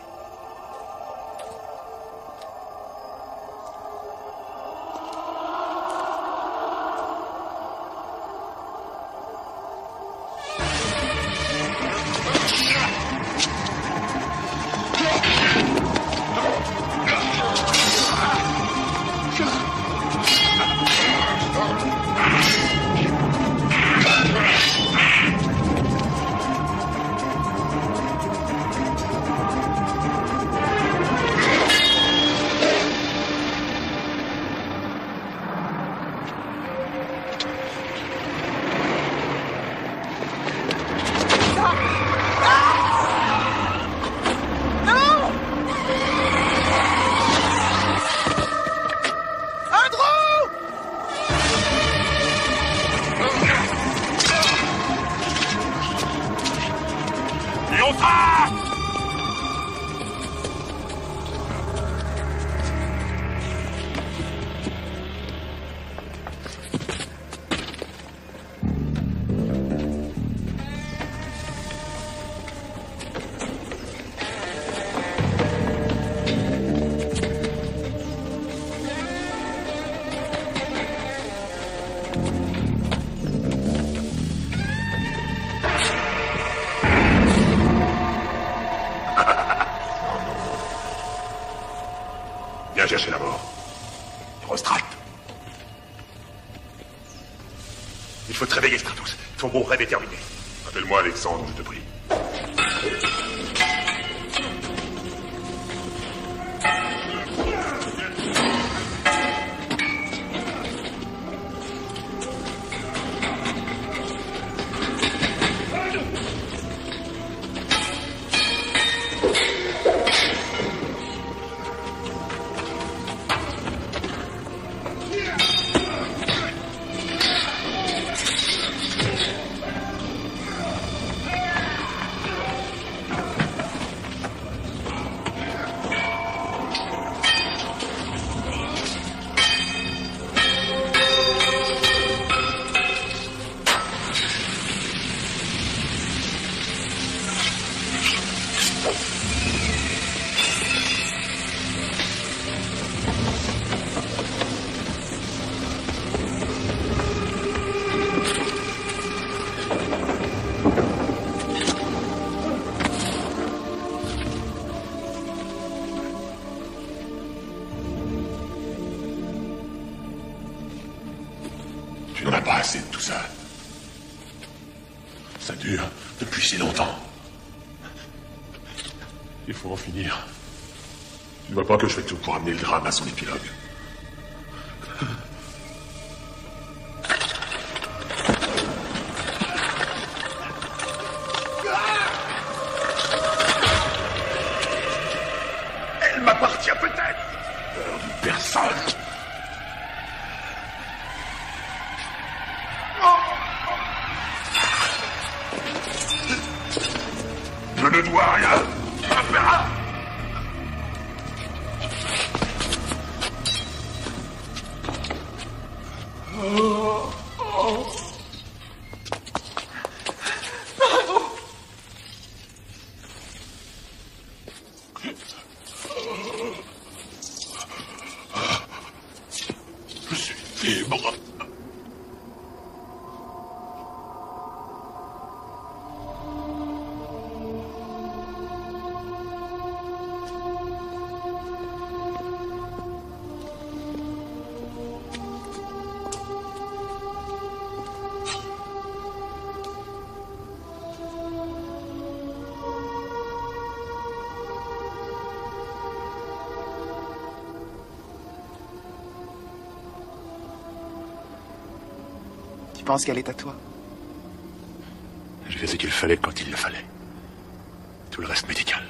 Viens chercher la mort. Prostrate. Il faut te réveiller, Stratos. Ton beau rêve est terminé. Appelle-moi Alexandre, je te prie. Tu n'en as pas assez de tout ça. Ça dure depuis si longtemps. Il faut en finir. Tu ne vois pas que je fais tout pour amener le drame à son épilogue. Elle m'appartient peut-être. Peur d'une personne. Je ne dois rien. On verra. Je suis libre. penses qu'elle est à toi? J'ai fait ce qu'il fallait quand il le fallait. Tout le reste médical.